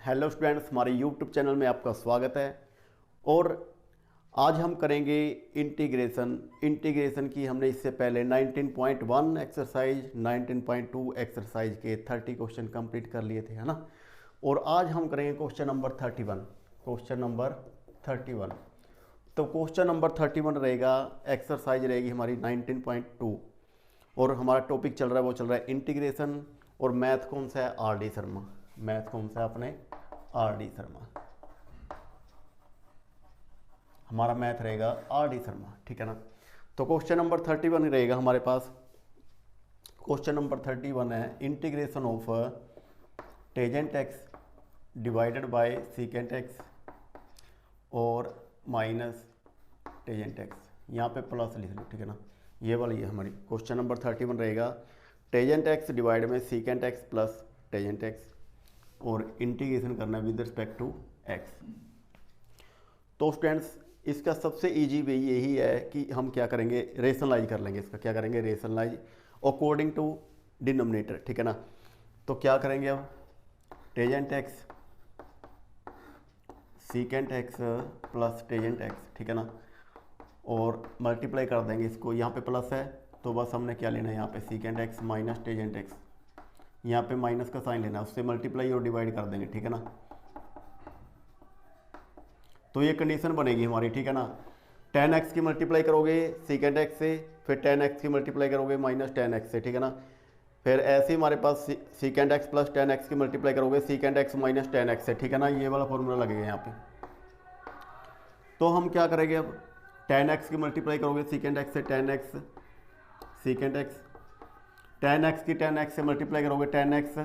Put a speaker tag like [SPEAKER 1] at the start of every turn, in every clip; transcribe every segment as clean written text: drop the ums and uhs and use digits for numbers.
[SPEAKER 1] Hello students, हमारे YouTube channel में आपका स्वागत है। और आज हम करेंगे इंटीग्रेशन की हमने इससे पहले 19.1 एक्सरसाइज 19.2 एक्सरसाइज के 30 क्वेश्चन कंप्लीट कर लिए थे, है ना। और आज हम करेंगे क्वेश्चन नंबर 31। तो क्वेश्चन नंबर 31 रहेगा, एक्सरसाइज रहेगी हमारी 19.2 और हमारा टॉपिक चल रहा है, वो चल रहा है इंटीग्रेशन। और मैथ कौन सा है? R D Sharma. मैथ कौन सा है? अपने आर डी शर्मा। हमारा मैथ रहेगा आर डी शर्मा, ठीक है ना। तो क्वेश्चन नंबर 31 रहेगा हमारे पास। क्वेश्चन नंबर 31 है integration of tangent x divided bye secant x और माइनस टेजेंट एक्स। यहाँ पे प्लस लिख लो, ठीक है ना। ये वाली है हमारी क्वेश्चन नंबर 31 रहेगा, टेजेंट एक्स डिवाइड में secant x plus tangent x और इंटीग्रेशन करना है विद रिस्पेक्ट टू एक्स। तो स्टूडेंट्स, इसका सबसे इजी वे यही है कि हम क्या करेंगे, रेशनलाइज कर लेंगे। इसका क्या करेंगे? रेशनलाइज अकॉर्डिंग टू डिनोमिनेटर, ठीक है ना। तो क्या करेंगे अब? Tangent x secant x plus tangent x, ठीक है ना, और मल्टीप्लाई कर देंगे इसको। यहाँ पे प्लस है तो बस हमने क्या लेना है, यहाँ पे secant x minus tangent x, यहाँ पे माइनस का साइन लेना है, उससे मल्टीप्लाई और डिवाइड कर देंगे, ठीक है ना। तो ये कंडीशन बनेगी हमारी, ठीक है ना। tan x की मल्टीप्लाई करोगे सीकेंट एक्स से, फिर tan x की मल्टीप्लाई करोगे माइनस tan x से, ठीक है ना। फिर ऐसे ही हमारे पास secant x plus tan x की मल्टीप्लाई करोगे secant x minus tan x से, ठीक है ना। ये वाला फॉर्मूला लगेगा यहाँ पे। तो हम क्या करेंगे अब? tan x की मल्टीप्लाई करोगे सीकेंट एक्स से, tan x secant x, tan x की tan x से मल्टीप्लाई करोगे tan x,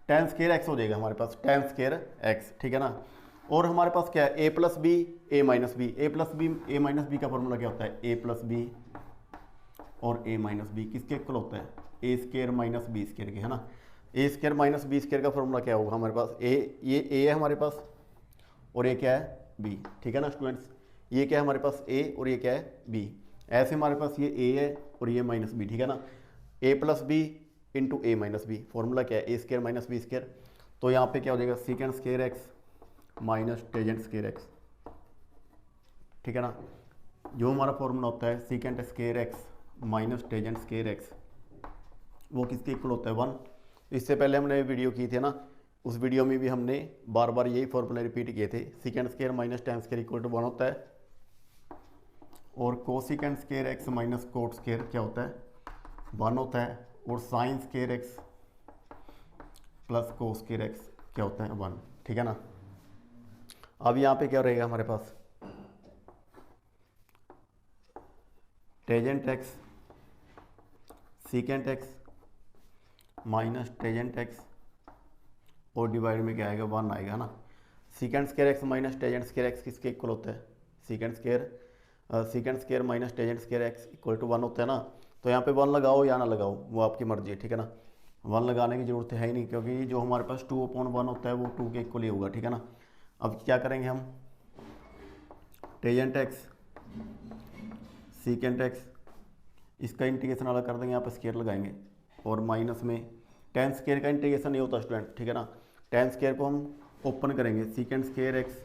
[SPEAKER 1] tan square x हो जाएगा हमारे पास, tan स्केयर x, ठीक है ना। और हमारे पास क्या है? a plus B A minus B. A plus B A minus B का फॉर्मूला क्या होता है? a प्लस बी और a माइनस बी किसके इक्वल होता है? a square minus B square के, है ना। a square minus B square का फॉर्मूला क्या होगा हमारे पास? ये a है हमारे पास और ये क्या है? b, ठीक है ना स्टूडेंट्स। ये क्या है हमारे पास? a और ये क्या है? b। ऐसे हमारे पास ये a है और ये माइनस बी, ठीक है ना। a plus B into A minus B, formula क्या है? a square minus B square. तो यहाँ पे क्या हो जाएगा? Secant square x minus tangent square x, ठीक है ना। जो हमारा फॉर्मूला होता है secant square x minus tangent square x, वो किसके इक्वल होता है? 1। इससे पहले हमने वीडियो की थी ना, उस वीडियो में भी हमने बार बार यही फॉर्मूला रिपीट किए थे। Secant square minus tan square equal to 1 होता है, और cosecant square x minus cot square क्या होता है? 1 होता है, और sine square x plus cos square x क्या होता है? 1, ठीक है ना। अब यहाँ पे क्या रहेगा हमारे पास? Tangent x secant x minus tangent x और डिवाइड में क्या आएगा? 1 आएगा ना। Secant square x minus tangent square x किसके इक्वल होता है? Secant square minus tangent square x equal to 1 होता है ना। तो यहाँ पे 1 लगाओ या ना लगाओ, वो आपकी मर्जी है, ठीक है ना। 1 लगाने की जरूरत है ही नहीं, क्योंकि जो हमारे पास 2/1 होता है वो 2 के इक्वल ही होगा, ठीक है ना। अब क्या करेंगे हम? टेजेंट एक्स सीकेंट एक्स, इसका इंटीग्रेशन अलग कर देंगे, यहाँ पर स्केयर लगाएंगे, और माइनस में tan स्केयर का इंटीग्रेशन नहीं होता स्टूडेंट, ठीक है ना। tan स्केयर को हम ओपन करेंगे, सीकेंट स्केयर एक्स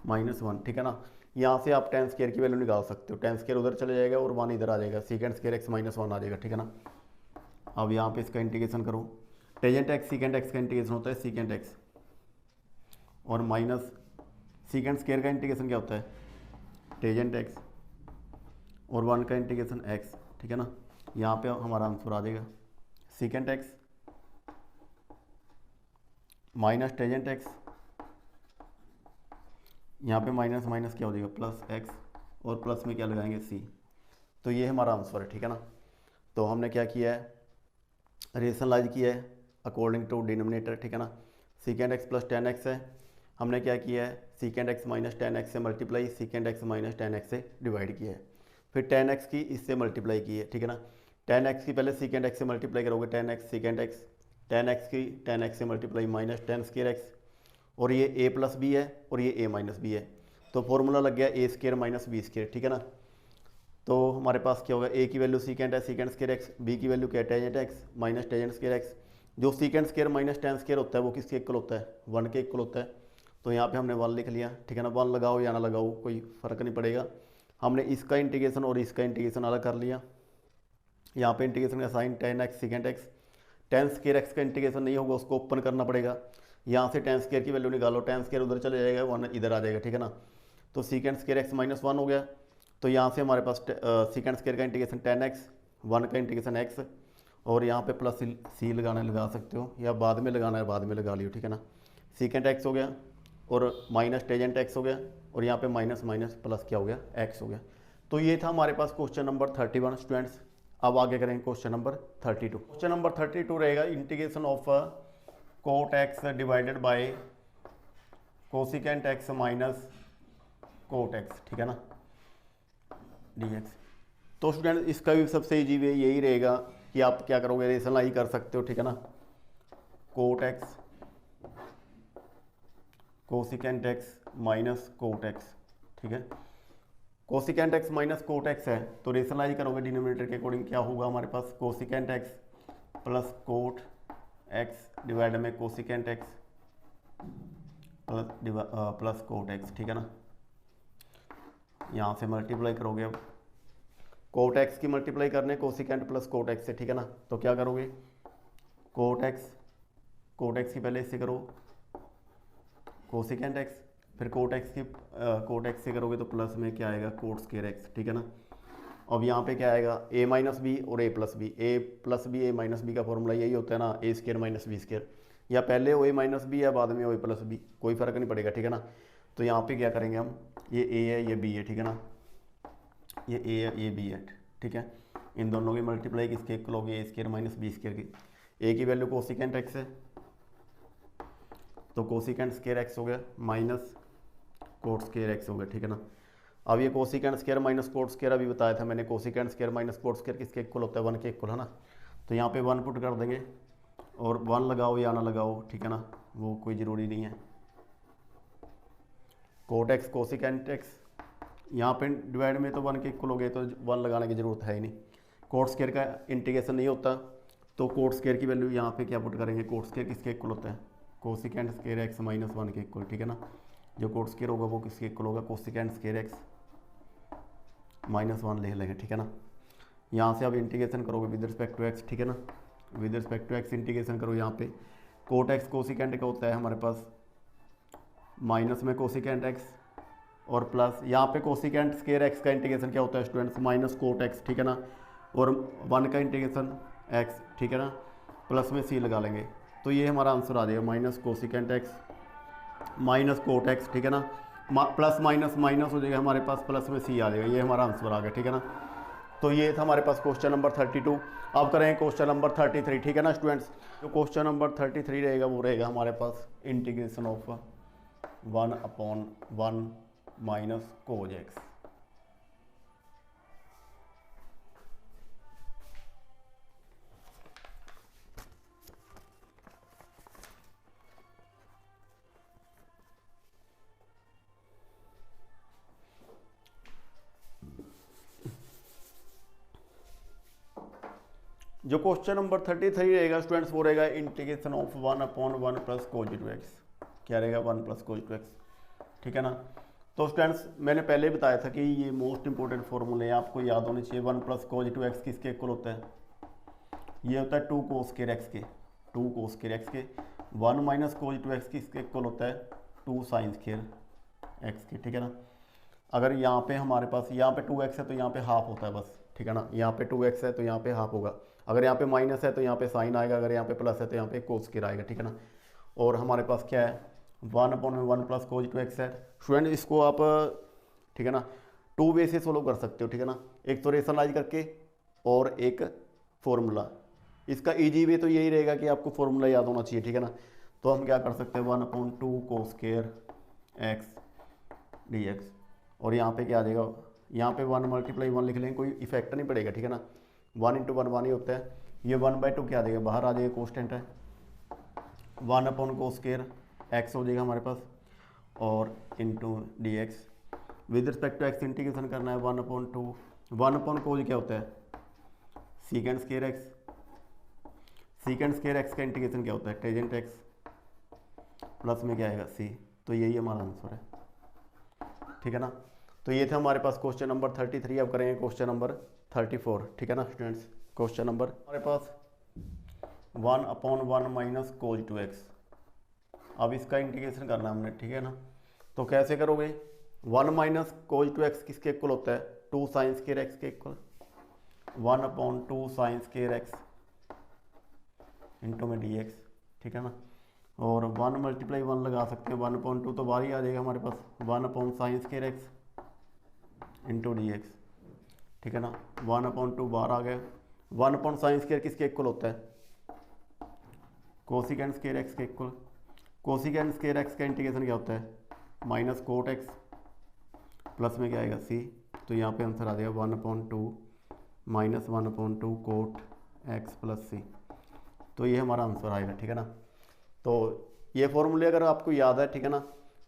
[SPEAKER 1] माइनस 1, ठीक है ना। यहाँ से आप tan स्केयर की वैल्यू निकाल सकते हो। tan स्केयर उधर चले जाएगा और 1 इधर आ जाएगा, सीकेंट स्केयर एक्स माइनस 1 आ जाएगा, ठीक है ना। अब यहाँ पे इसका इंटीग्रेशन करो। टेजेंट एक्स सीकेंट एक्स का इंटीग्रेशन होता है सीकेंट एक्स, और माइनस सीकेंट स्केयर का इंटीग्रेशन क्या होता है? टेजेंट एक्स, और 1 का इंटीग्रेशन एक्स, ठीक है ना। यहाँ पे हमारा आंसर आ जाएगा secant x minus tangent x, यहाँ पे माइनस माइनस क्या हो जाएगा? प्लस एक्स, और प्लस में क्या लगाएंगे? सी। तो ये हमारा आंसर है, ठीक है ना। तो हमने क्या किया है? रेशनलाइज किया है अकॉर्डिंग टू डिनोमिनेटर, ठीक है ना। Secant x plus tan x है, हमने क्या किया है? Secant x minus tan x से multiply secant x minus tan x से डिवाइड किया है, फिर tan x की इससे मल्टीप्लाई की है, ठीक है ना। tan x की पहले सीकेंट x से मल्टीप्लाई करोगे tan x secant x, tan x की tan x से multiply minus tan square x, और ये a प्लस बी है और ये a माइनस बी है, तो फॉर्मूला लग गया a square minus B square, ठीक है ना। तो हमारे पास क्या होगा? a की वैल्यू सीकेंट है सीकेंट स्केयर x, b की वैल्यू क्या है? Tangent x minus tangent square x, जो सीकेंड स्केयर माइनस टेन स्केयर होता है वो किसके इक्वल होता है, 1 के इक्वल होता है। तो यहाँ पे हमने 1 लिख लिया, ठीक है ना। 1 लगाओ या ना लगाओ कोई फ़र्क नहीं पड़ेगा। हमने इसका इंटीग्रेशन और इसका इंटीग्रेशन अलग कर लिया। यहाँ पे इंटीग्रेशन का sine tan x secant x, tan square x का इंटीग्रेशन नहीं होगा, उसको ओपन करना पड़ेगा। यहाँ से टेन स्केयर की वैल्यू निकालो, टेन स्केयर उधर चले जाएगा, 1 इधर आ जाएगा, ठीक है ना। तो सीकेंड स्केयर एक्स माइनस 1 हो गया। तो यहाँ से हमारे पास सीकेंड स्केयर का इंटीग्रेशन टेन एक्स, 1 का इंटीग्रेशन एक्स, और यहाँ पे प्लस सी लगाना लगा सकते हो, या बाद में लगाना है बाद में लगा लियो, ठीक है ना। सीकेंड एक्स हो गया और माइनस टेजेंट एक्स हो गया, और यहाँ पे माइनस माइनस प्लस क्या हो गया, एक्स हो गया। तो ये था हमारे पास क्वेश्चन नंबर 31 स्टूडेंट्स। अब आगे करेंगे क्वेश्चन नंबर 32। क्वेश्चन नंबर 32 रहेगा integration of cot x divided by cosecant x minus cot x, ठीक है ना, dx। तो स्टूडेंट इसका भी सबसे इजी वे यही रहेगा कि आप क्या करोगे, रेशनलाइज कर सकते हो, ठीक है ना। Cot x cosecant x minus cot x, ठीक है। Cosecant x minus cot x है तो रेशनलाइज करोगे डिनोमिनेटर के अकॉर्डिंग, क्या होगा हमारे पास, cosecant x plus cot x divide में cosecant x plus cot x, ठीक है ना। यहाँ से मल्टीप्लाई करोगे, अब कोट एक्स की मल्टीप्लाई करने कोसिकेंट प्लस कोट एक्स से, ठीक है ना। तो क्या करोगे, कोट एक्स की पहले इससे करो कोसिकेंट एक्स, फिर कोट एक्स से करोगे तो प्लस में क्या आएगा, कोट स्केयर एक्स, ठीक है ना। अब यहाँ पे क्या आएगा, ए माइनस बी और ए plus B A minus B का फॉर्मूला यही होता है ना, ए स्केयर माइनस बी स्केयर, या पहले ओ ए माइनस बी या बाद में ओ ए प्लस बी, कोई फ़र्क नहीं पड़ेगा, ठीक है ना। तो यहाँ पे क्या करेंगे हम, ये ए है ये बी है, ठीक है ना, ये ए है ये बी है, ठीक है। इन दोनों की मल्टीप्लाई किसके इक्वल होगी, ए स्केयर माइनस बी स्केयर की। ए की वैल्यू कोसिकेंट एक्स है तो कोसिकेंट स्केयर एक्स हो गया माइनस कोट स्केयर एक्स हो गया, ठीक है ना। अब ये cosecant square minus cot square अभी बताया था मैंने, cosecant square minus cot square किसके इक्वल होता है, 1 के इक्वल, है ना। तो यहाँ पे 1 पुट कर देंगे और 1 लगाओ या ना लगाओ, ठीक है ना, वो कोई ज़रूरी नहीं है। कोट एक्स कोसिकेंट एक्स यहाँ पे डिवाइड में तो 1 के इक्वल हो गए तो 1 लगाने की ज़रूरत है ही नहीं। कोट स्केयर का इंटीग्रेशन नहीं होता तो कोट स्केयर की वैल्यू यहाँ पे क्या पुट करेंगे, कोट स्केयर किसके इक्वल होता है, कोसिकेंट स्केयर एक्स माइनस 1 के इक्वल, ठीक है ना। जो कोट स्केयर होगा वो किसके इक्वल होगा, कोसिकेंट स्केयर एक्स माइनस 1 ले लेंगे, ठीक है ना। यहाँ से आप इंटीग्रेशन करोगे विद रिस्पेक्ट टू एक्स, ठीक है ना, with respect to x integration करो। यहाँ पे कोट एक्स कोसिकेंट का होता है हमारे पास माइनस में कोसिकेंट एक्स और प्लस यहाँ पे कोसिकेंट स्केयर एक्स का इंटीग्रेशन क्या होता है स्टूडेंट्स, माइनस कोट एक्स, ठीक है ना, और 1 का इंटीग्रेशन एक्स, ठीक है ना, प्लस में सी लगा लेंगे। तो ये हमारा आंसर आ जाएगा minus cosecant x minus cot x, ठीक है ना, प्लस माइनस माइनस हो जाएगा हमारे पास, प्लस में सी आ जाएगा, ये हमारा आंसर आ गया, ठीक है ना। तो ये था हमारे पास क्वेश्चन नंबर 32। अब करेंगे क्वेश्चन नंबर 33, ठीक है ना स्टूडेंट्स। जो क्वेश्चन नंबर 33 रहेगा वो रहेगा हमारे पास integration of 1/1 minus cos x. जो क्वेश्चन नंबर 33 रहेगा स्टूडेंट्स वो रहेगा integration of 1/1 plus cos two x. क्या रहेगा, 1 प्लस कोज टू एक्स, ठीक है ना। तो स्टूडेंट्स मैंने पहले ही बताया था कि ये मोस्ट इंपॉर्टेंट फॉर्मूले हैं, आपको याद होने चाहिए। 1 प्लस कोज टू एक्स किसके इक्वल होता है, ये होता है 2 कोस स्क्वायर एक्स के, 2 कोस स्क्वायर एक्स के। 1 माइनस कोज टू एक्स किसके इक्वल होता है, 2 साइन स्क्वायर एक्स के, ठीक है ना। अगर यहाँ पे हमारे पास यहाँ पे 2x है तो यहाँ पे हाफ होता है बस, ठीक है ना। यहाँ पे 2x है तो यहाँ पे हाफ होगा, अगर यहाँ पे माइनस है तो यहाँ पे साइन आएगा, अगर यहाँ पे प्लस है तो यहाँ पे कोस स्क्वायर आएगा, ठीक है ना। और हमारे पास क्या है 1/1 प्लस कोज टू एक्स है। स्टूडेंट इसको आप ठीक है ना 2 वे से सोल्व कर सकते हो, ठीक है ना। एक तो रेशनलाइज करके और एक फॉर्मूला। इसका ईजी वे तो यही रहेगा कि आपको फॉर्मूला याद होना चाहिए, ठीक है ना। तो हम क्या कर सकते हैं 1/2 कोस स्क्वायर एक्स dx, और यहाँ पे क्या आ जाएगा, यहाँ पे 1 × 1 लिख लेंगे, कोई इफेक्ट नहीं पड़ेगा, ठीक है ना। 1 × 1 1 ही होता है। ये 1/2 क्या आ जाएगा, बाहर आ जाएगा, कॉन्स्टेंट है। 1/कोस स्क्वायर एक्स हो जाएगा हमारे पास, और into dx with respect to x integration करना है 1/2। 1/कोज क्या होता है, secant square x, secant square x का इंटीग्रेशन क्या होता है, टेजेंट एक्स प्लस में क्या आएगा सी। तो यही हमारा आंसर है, ठीक है ना। तो ये था हमारे पास क्वेश्चन नंबर 33। अब करेंगे क्वेश्चन नंबर 34, ठीक है ना स्टूडेंट्स। क्वेश्चन नंबर हमारे पास 1/1 माइनस कोज 2x। अब इसका इंटीग्रेशन करना है हमने, ठीक है ना। तो कैसे करोगे, 1 माइनस कोज 2x किसके इक्वल होता है, 2 साइन स्क्वायर एक्स के equal, 1/2 sign square x into में dx, ठीक है ना। और 1 मल्टीप्लाई 1 लगा सकते हैं, 1/2 तो बाहर ही आ जाएगा हमारे पास, 1 sign square x into dx, ठीक है ना। 1/2 बाहर आ गया। 1 साइन स्क्वायर किसके इक्वल होता है, कोसिकेंड स्क्वायर एक्स के इक्वल। कोसिकेंड स्क्वायर एक्स का इंटीग्रेशन क्या होता है, माइनस कोट एक्स प्लस में क्या आएगा सी। तो यहाँ पे आंसर आ जाएगा 1/2 minus 1/2 cot x plus c. तो ये हमारा आंसर आएगा, ठीक है ना। तो ये फॉर्मूले अगर आपको याद है, ठीक है ना,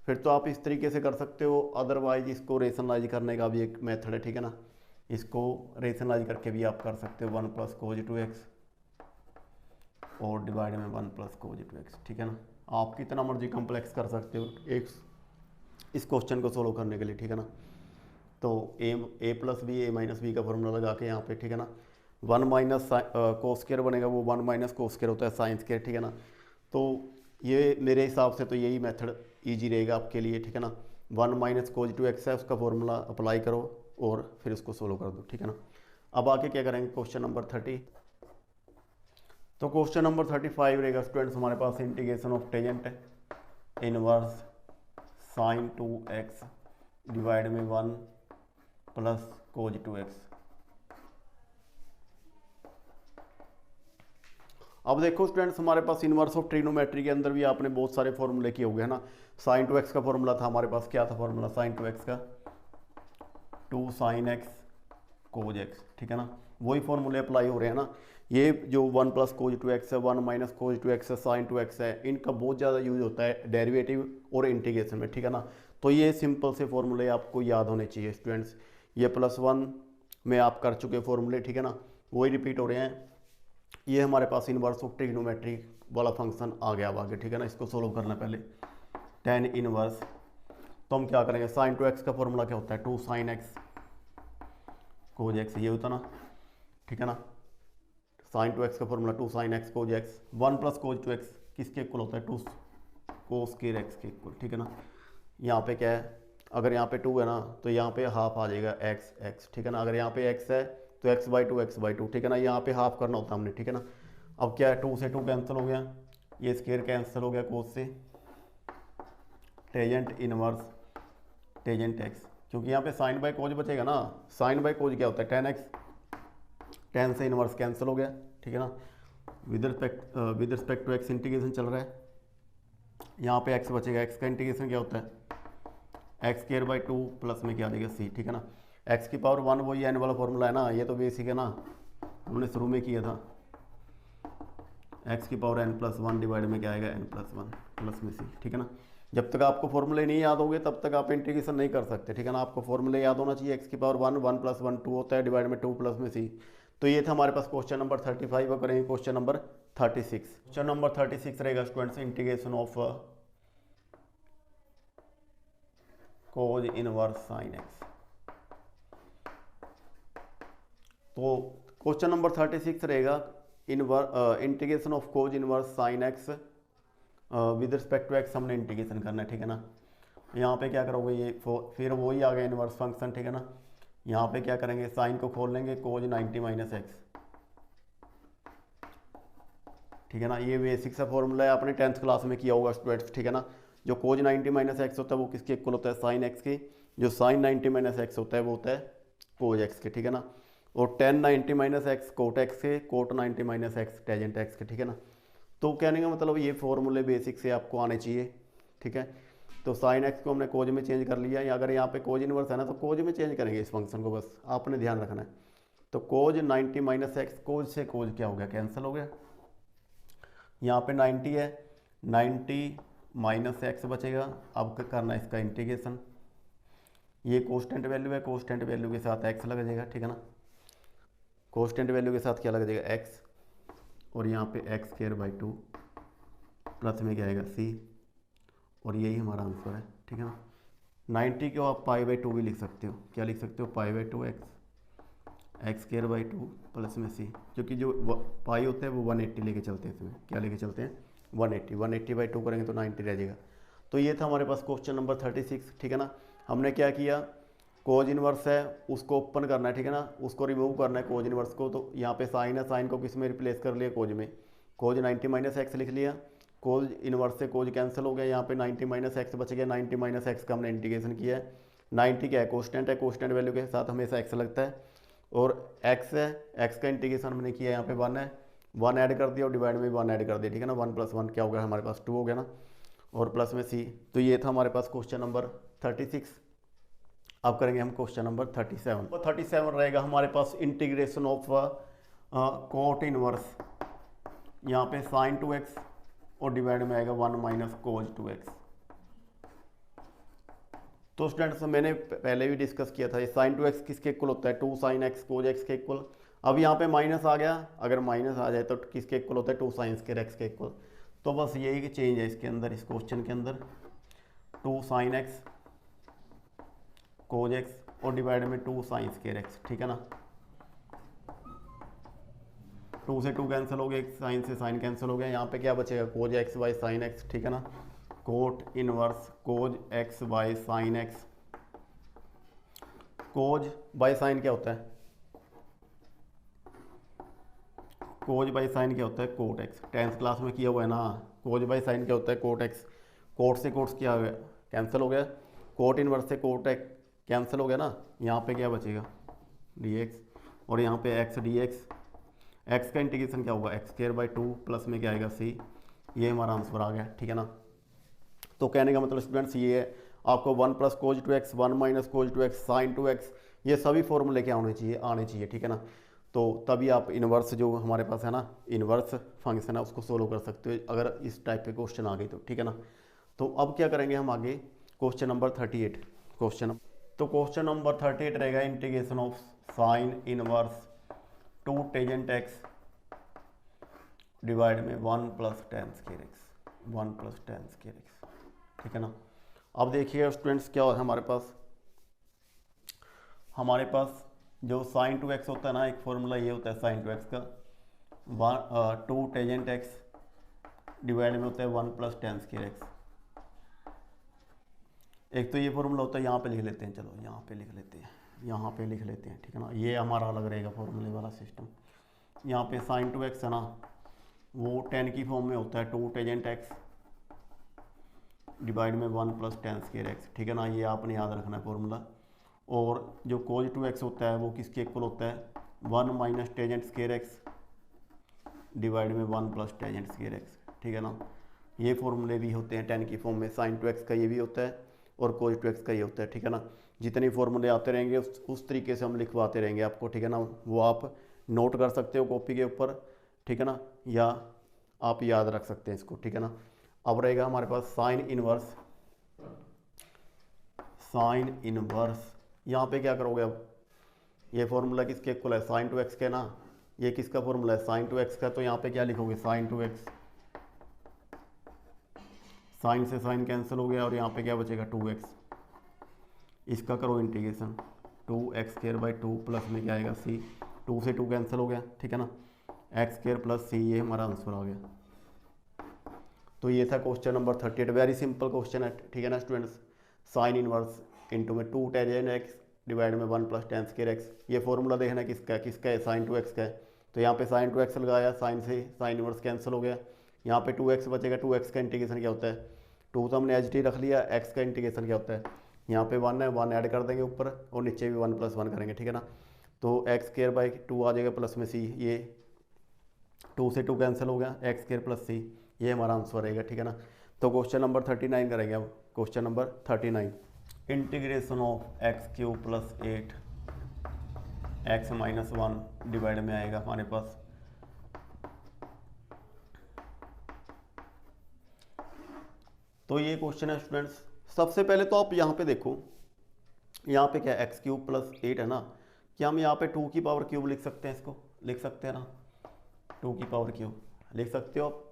[SPEAKER 1] फिर तो आप इस तरीके से कर सकते हो। अदरवाइज इसको रेशनलाइज करने का भी एक मेथड है, ठीक है ना। इसको रेशनलाइज करके भी आप कर सकते हो, 1 प्लस कोज 2x और डिवाइड में 1 प्लस कोज 2x, ठीक है ना। आप कितना मर्जी कॉम्प्लेक्स कर सकते हो एक इस क्वेश्चन को सोल्व करने के लिए, ठीक है ना। तो ए plus B, A minus B का फॉर्मूला लगा के यहाँ पे, ठीक है ना, 1 माइनस कोस स्क्वायर बनेगा, वो 1 माइनस कोस स्क्वायर होता है साइन स्क्वायर, ठीक है ना। तो ये मेरे हिसाब से तो यही मेथड ईजी रहेगा आपके लिए, ठीक है ना। 1 माइनस कोज 2x है, उसका फॉर्मूला अप्लाई करो और फिर उसको सोल्व कर दो, ठीक है ना। अब आके क्या करेंगे क्वेश्चन नंबर 30। तो क्वेश्चन नंबर 35 रहेगा स्टूडेंट्स हमारे पास, integration of tangent inverse sine 2x divide में 1 प्लस कोज 2x। अब देखो स्टूडेंट्स, हमारे पास इनवर्स ऑफ ट्रिग्नोमेट्री के अंदर भी आपने बहुत सारे फॉर्मूले किए हुए हैं ना। साइन 2x का फॉर्मूला था हमारे पास, क्या था फॉर्मूला साइन 2x का, 2 साइन एक्स कोज एक्स, ठीक है ना। वही फॉर्मूले अप्लाई हो रहे हैं ना। ये जो 1 प्लस कोज 2x है, 1 माइनस कोज 2x है, साइन 2x है, इनका बहुत ज़्यादा यूज होता है डेरिवेटिव और इंटीग्रेशन में, ठीक है ना। तो ये सिंपल से फॉर्मूले आपको याद होने चाहिए स्टूडेंट्स। ये +1 में आप कर चुके फॉर्मूले, ठीक है ना, वही रिपीट हो रहे हैं। ये हमारे पास इनवर्स ऑफ ट्रिग्नोमेट्री वाला फंक्शन आ गया अब आगे, ठीक है ना। इसको सोल्व करना पहले, tan इनवर्स। तो हम क्या करेंगे, साइन 2x का फॉर्मूला क्या होता है, 2 साइन एक्स कोज एक्स, ये होता ना, ठीक है ना। साइन 2x का formula 2 sine x cos x, 1 plus कोज 2x किसके इक्वल होता है, 2 कोस स्क्वायर एक्स के इक्वल, ठीक है ना। यहाँ पे क्या है, अगर यहाँ पे 2 है ना तो यहाँ पे हाफ आ जाएगा x, ठीक है ना। अगर यहाँ पे x है तो x/2, ठीक है ना। यहाँ पे हाफ करना होता है हमने, ठीक है ना। अब क्या है, 2 से 2 कैंसिल हो गया, ये स्क्वायर कैंसिल हो गया कोस से, टेजेंट इनवर्स टेजेंट एक्स, क्योंकि यहाँ पे साइन बाय कोज बचेगा ना। साइन बाय कोज क्या होता है, tan x, tan से इनवर्स कैंसिल हो गया, ठीक है ना। With respect to x integration चल रहा है, यहाँ पे x बचेगा, x का इंटीग्रेशन क्या होता है, x² प्लस में क्या आ जाएगा c, ठीक है ना। x की पावर 1 वही n वाला फॉर्मूला है ना, ये तो बेसिक है ना, हमने शुरू में किया था। x की पावर n+1 डिवाइड में क्या आएगा n+1 प्लस में c, ठीक है ना। जब तक आपको फॉर्मूले नहीं याद होंगे तब तक आप इंटीग्रेशन नहीं कर सकते, ठीक है ना। आपको फॉर्मूले याद होना चाहिए, x की पावर 1, 1 + 1 2 होता है, डिवाइड में 2 प्लस में c। तो ये था हमारे पास क्वेश्चन नंबर 35। और करेंगे क्वेश्चन नंबर 36। क्वेश्चन नंबर 36 रहेगा students, integration of cos inverse sine x. तो क्वेश्चन नंबर 36 रहेगा integration of cos inverse sine x with respect to x, हमने इंटीग्रेशन करना है, ठीक है ना। यहाँ पे क्या करोगे, ये फिर वही आ गया इनवर्स फंक्शन, ठीक है ना। यहाँ पे क्या करेंगे, साइन को खोल लेंगे, कोज 90 - एक्स, ठीक है ना। ये बेसिक सा फॉर्मूला है, आपने 10th क्लास में किया होगा स्टूडेंट्स, ठीक है ना। जो कोज 90 - एक्स होता है वो किसके इक्वल होता है, साइन एक्स के। जो साइन 90 - एक्स होता है वो होता है कोज एक्स के, ठीक है ना। और tan 90 - एक्स कोट एक्स के, कोट 90 - एक्स टेजेंट एक्स के, ठीक है ना। तो कहने का मतलब ये फॉर्मूले बेसिक से आपको आने चाहिए, ठीक है। तो साइन एक्स को हमने कोज में चेंज कर लिया, या अगर यहाँ पे कोज इनवर्स है ना तो कोज में चेंज करेंगे इस फंक्शन को, बस आपने ध्यान रखना है। तो कोज 90 - एक्स, कोज से कोज क्या हो गया, कैंसिल हो गया। यहाँ पे 90 है, 90 - एक्स बचेगा। अब करना है इसका इंटीग्रेशन, ये कोस्टेंट वैल्यू है, कोस्टेंट वैल्यू के साथ एक्स लग जाएगा, ठीक है ना। कोस्टेंट वैल्यू के साथ क्या लग जाएगा, एक्स, और यहाँ पे एक्स स्क्वायर बाई 2 प्लस में क्या आएगा सी, और यही हमारा आंसर है, ठीक है ना। 90 को आप पाई बाई 2 भी लिख सकते हो, क्या लिख सकते हो, pi by 2 x square by 2 plus में सी, क्योंकि जो पाई होता है वो 180 लेके चलते हैं इसमें, क्या लेके चलते हैं 180 बाई 2 करेंगे तो 90 रह जाएगा। तो ये था हमारे पास क्वेश्चन नंबर 36, ठीक है ना। हमने क्या किया, कोज इनवर्स है उसको ओपन करना है, ठीक है ना, उसको रिमूव करना है कोज इनवर्स को। तो यहाँ पे साइन है, साइन को किस में रिप्लेस कर लिया, कोज में, कोज 90 माइनस एक्स लिख लिया, कोज इनवर्स से कोज कैंसिल हो गया, यहाँ पे 90 माइनस एक्स बच गया, 90 माइनस एक्स का हमने इंटीग्रेशन किया है। 90 क्या है, कोस्टेंट है, कोस्टेंट वैल्यू के साथ हमेशा एक्स लगता है, और एक्स है, एक्स का इंटीग्रेशन हमने किया, यहाँ पे 1 है, 1 ऐड कर दिया और डिवाइड में 1 ऐड कर दिया, ठीक है ना। 1 + 1 क्या हो गया हमारे पास 2 हो गया ना, और प्लस में सी। तो ये था हमारे पास क्वेश्चन नंबर 36। अब करेंगे हम क्वेश्चन नंबर 37। तो 37 रहेगा हमारे पास इंटीग्रेशन ऑफ कोट इनवर्स, यहाँ पे साइन 2x और डिवाइड में आएगा 1 माइनस कोज 2x। तो स्टूडेंट्स मैंने पहले भी डिस्कस किया था, ये साइन 2x किसके इक्वल होता है, 2 साइन x कोज x के इक्वल। अब यहाँ पे माइनस आ गया, अगर माइनस आ जाए तो किसके इक्वल होता है, 2 साइन स्क्वायर x के इक्वल। तो बस यही चेंज है इसके अंदर, इस क्वेश्चन के अंदर, 2 साइन x कोज x और डिवाइड में 2 साइन स्क्वायर x, ठीक है ना। 2 से 2 कैंसिल हो गया, साइन से साइन कैंसिल हो गया, यहाँ पे क्या बचेगा, cos x by sine x, ठीक है ना। Cot inverse cos x by sine x, cos by sine क्या होता है, कोज बाई साइन क्या होता है, कोट एक्स, 10th क्लास में किया हुआ है ना। कोज बाई साइन क्या होता है, कोट एक्स, कोट से कोट्स क्या हो गया, कैंसिल हो गया, कोट इनवर्स से कोट एक्स कैंसिल हो गया ना। यहाँ पे क्या बचेगा, डी एक्स, और यहाँ पे एक्स डी एक्स, एक्स का इंटीग्रेशन क्या होगा, एक्स स्क्वायर बाई 2 प्लस में क्या आएगा सी, ये हमारा आंसर आ गया, ठीक है ना। तो कहने का मतलब स्टूडेंट्स ये है, आपको 1 + कोज 2x 1 माइनस कोज 2x साइन 2x ये सभी फॉर्मूले क्या आने चाहिए, ठीक है ना। तो तभी आप इनवर्स जो हमारे पास है ना, इनवर्स फंक्शन है उसको सोल्व कर सकते हो अगर इस टाइप के क्वेश्चन आ गए तो, ठीक है ना। तो अब क्या करेंगे हम आगे, क्वेश्चन नंबर 38। क्वेश्चन नंबर 38 रहेगा integration of sine inverse 2 tangent x divide में 1 + tan square x, 1 + tan square x, ठीक है ना। अब देखिए स्टूडेंट्स क्या है हमारे पास जो साइन 2x होता है ना, एक फॉर्मूला ये होता है साइन 2x का, 2 टेजेंट x डिवाइड में होता है 1 + tan स्क्वायर x। एक तो ये फॉर्मूला होता है, यहाँ पे लिख लेते हैं, चलो यहाँ पे लिख लेते हैं, ठीक है ना। ये हमारा अलग रहेगा फॉर्मूले वाला सिस्टम। यहाँ पे साइन 2x है ना, वो 10 की फॉर्म में होता है, 2 टेजेंट x डिवाइड में 1 + tan स्क्वायर x, ठीक है ना। ये आपने याद रखना है फॉर्मूला। और जो कोज 2x होता है वो किसके इक्वल होता है, 1 minus tangent square x divide में 1 + टेजेंट स्क्वायर x, ठीक है ना। ये फॉर्मूले भी होते हैं 10 की फॉर्म में, साइन 2x का ये भी होता है और कोज 2x का ये होता है, ठीक है ना। जितने फॉर्मूले आते रहेंगे उस तरीके से हम लिखवाते रहेंगे आपको, ठीक है ना। वो आप नोट कर सकते हो कॉपी के ऊपर, ठीक है ना, या आप याद रख सकते हैं इसको, ठीक है ना। अब रहेगा हमारे पास साइन इनवर्स, यहाँ पे क्या करोगे, अब ये फॉर्मूला किसके इक्वल है, साइन 2x के ना, ये किसका फॉर्मूला है, साइन 2x का। तो यहाँ पे क्या लिखोगे, साइन 2x, साइन से साइन कैंसिल हो गया और यहाँ पे क्या बचेगा 2x, इसका करो इंटीग्रेशन, 2x² बाई 2 प्लस में क्या आएगा सी, 2 से 2 कैंसिल हो गया, ठीक है ना, x² + c, ये हमारा आंसर आ गया। तो ये था question number 38, very simple question है, ठीक है ना स्टूडेंट्स। साइन इनवर्स इंटू में 2 टेजेंट x डिवाइड में 1 + tan स्क्वायर x, ये फॉर्मूला देखना किसका है, साइन 2x का है। तो यहाँ पे साइन 2x लगाया, साइन से साइन इनवर्स कैंसिल हो गया, यहाँ पे 2x बचेगा, 2x का इंटीग्रेशन क्या होता है, 2 तो हमने एच टी रख लिया, x का इंटीग्रेशन क्या होता है, यहाँ पे 1 है, 1 ऐड कर देंगे ऊपर और नीचे भी 1 + 1 करेंगे, ठीक है ना। तो x² बाई 2 आ जाएगा प्लस में c, ये 2 से 2 कैंसिल हो गया, x² + c, ये हमारा आंसर रहेगा, ठीक है ना। तो क्वेश्चन नंबर 39 करेंगे अब, question number 39, integration of x³ + 8 x - 1 divide में आएगा हमारे पास तो ये क्वेश्चन है स्टूडेंट्स। सबसे पहले तो आप यहाँ पे देखो, यहाँ पे क्या x³ + 8 है ना, क्या हम यहाँ पे 2 की पावर क्यूब लिख सकते हैं, इसको लिख सकते हैं ना, टू की पावर क्यूब लिख सकते हो आप।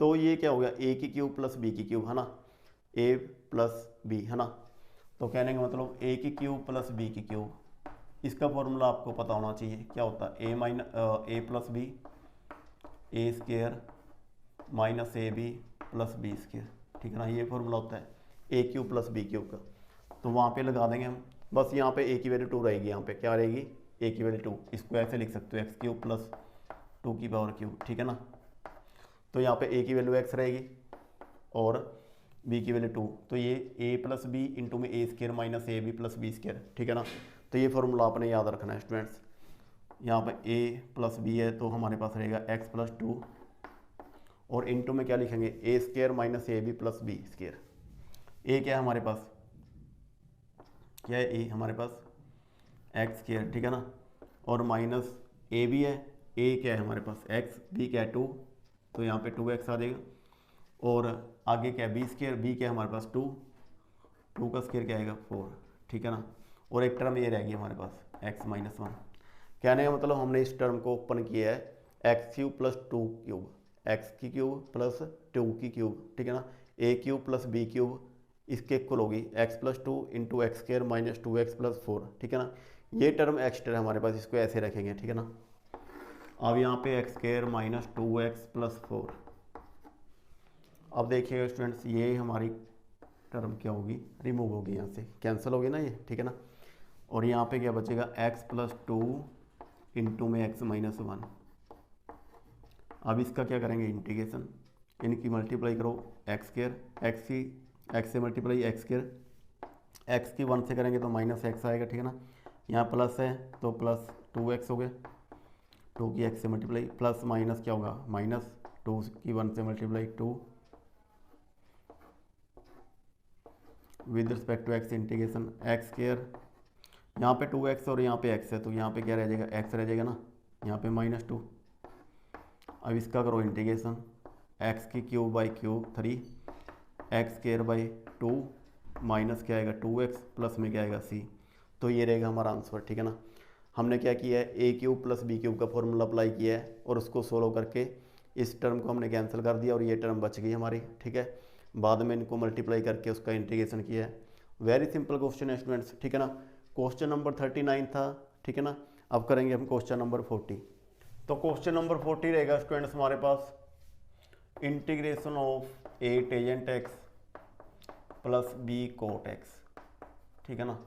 [SPEAKER 1] तो ये क्या हो गया, ए की क्यूब प्लस बी की क्यूब है ना, ए प्लस बी है ना। तो कहने का मतलब ए की क्यूब प्लस बी की क्यूब, इसका फॉर्मूला आपको पता होना चाहिए क्या होता है, A plus B A square minus A B plus B square, ठीक है ना। ये फॉर्मूला होता है A cube plus B cube का। तो वहाँ पे लगा देंगे हम, बस यहाँ पे ए की वैल्यू 2 रहेगी, यहाँ पे क्या रहेगी, ए की वैल्यू 2। इसको ऐसे लिख सकते हो एक्स क्यूब प्लस 2 की पावर क्यूब, ठीक है ना। तो यहाँ पे ए की वैल्यू एक्स रहेगी और बी की वैल्यू 2, तो ये ए प्लस बी इंटू में A square minus A B plus B square, ठीक है ना। तो ये फॉर्मूला आपने याद रखना है स्टूडेंट्स। यहाँ पे ए प्लस बी है तो हमारे पास रहेगा एक्स प्लस 2 और इंटू में क्या लिखेंगे, A square minus A B plus B square. A क्या है हमारे पास, क्या है ए हमारे पास एक्स स्केयर, ठीक है ना, और माइनस ए बी है, ए क्या है हमारे पास एक्स, बी क्या है 2, तो यहाँ पे 2x आ जाएगा। और आगे क्या है बी स्केयर, बी क्या है हमारे पास 2 का स्केयर क्या आएगा 4, ठीक है ना। और एक टर्म ये रहेगी हमारे पास x माइनस 1। कहने का मतलब हमने इस टर्म को ओपन किया है x cube plus 2 cube, x की क्यूब प्लस 2 की क्यूब, ठीक है ना। ए क्यूब प्लस बी क्यूब इसके इक्वल होगी x plus 2 into x square minus 2x plus 4, ठीक है ना। ये टर्म एक्स्ट्रा है हमारे पास, इसको ऐसे रखेंगे, ठीक है ना। अब यहाँ पे x square minus 2x plus 4। अब देखिएगा स्टूडेंट्स, ये हमारी टर्म क्या होगी, रिमूव होगी, यहाँ से कैंसिल होगी ना ये, ठीक है ना। और यहाँ पे क्या बचेगा x प्लस 2 इंटू में x माइनस 1। अब इसका क्या करेंगे इंटीग्रेशन, इनकी मल्टीप्लाई करो एक्स स्केयर, एक्स से मल्टीप्लाई एक्स स्केयर, एक्स की 1 से करेंगे तो माइनस एक्स आएगा, ठीक है ना। यहाँ प्लस है तो प्लस 2x हो गया, 2 की x से मल्टीप्लाई, प्लस माइनस क्या होगा माइनस 2 की 1 से multiply 2 with respect to x integration x square, यहाँ पे 2x और यहाँ पे x है तो यहाँ पे क्या रह जाएगा x रह जाएगा ना, यहाँ पे माइनस 2। अब इसका करो इंटीग्रेशन, x की cube by cube 3 x square by 2 minus क्या आएगा 2x प्लस में क्या आएगा c। तो ये रहेगा हमारा आंसर, ठीक है ना। हमने क्या किया है, A cube plus B cube का फॉर्मूला अप्लाई किया है और उसको सोल्व करके इस टर्म को हमने कैंसिल कर दिया और ये टर्म बच गई हमारी, ठीक है। बाद में इनको मल्टीप्लाई करके उसका इंटीग्रेशन किया है। वेरी सिंपल क्वेश्चन है स्टूडेंट्स, ठीक है ना। क्वेश्चन नंबर 39 था, ठीक है ना। अब करेंगे हम क्वेश्चन नंबर 40। तो क्वेश्चन नंबर 40 रहेगा स्टूडेंट्स हमारे पास integration of A tangent x plus B cot x, ठीक है ना।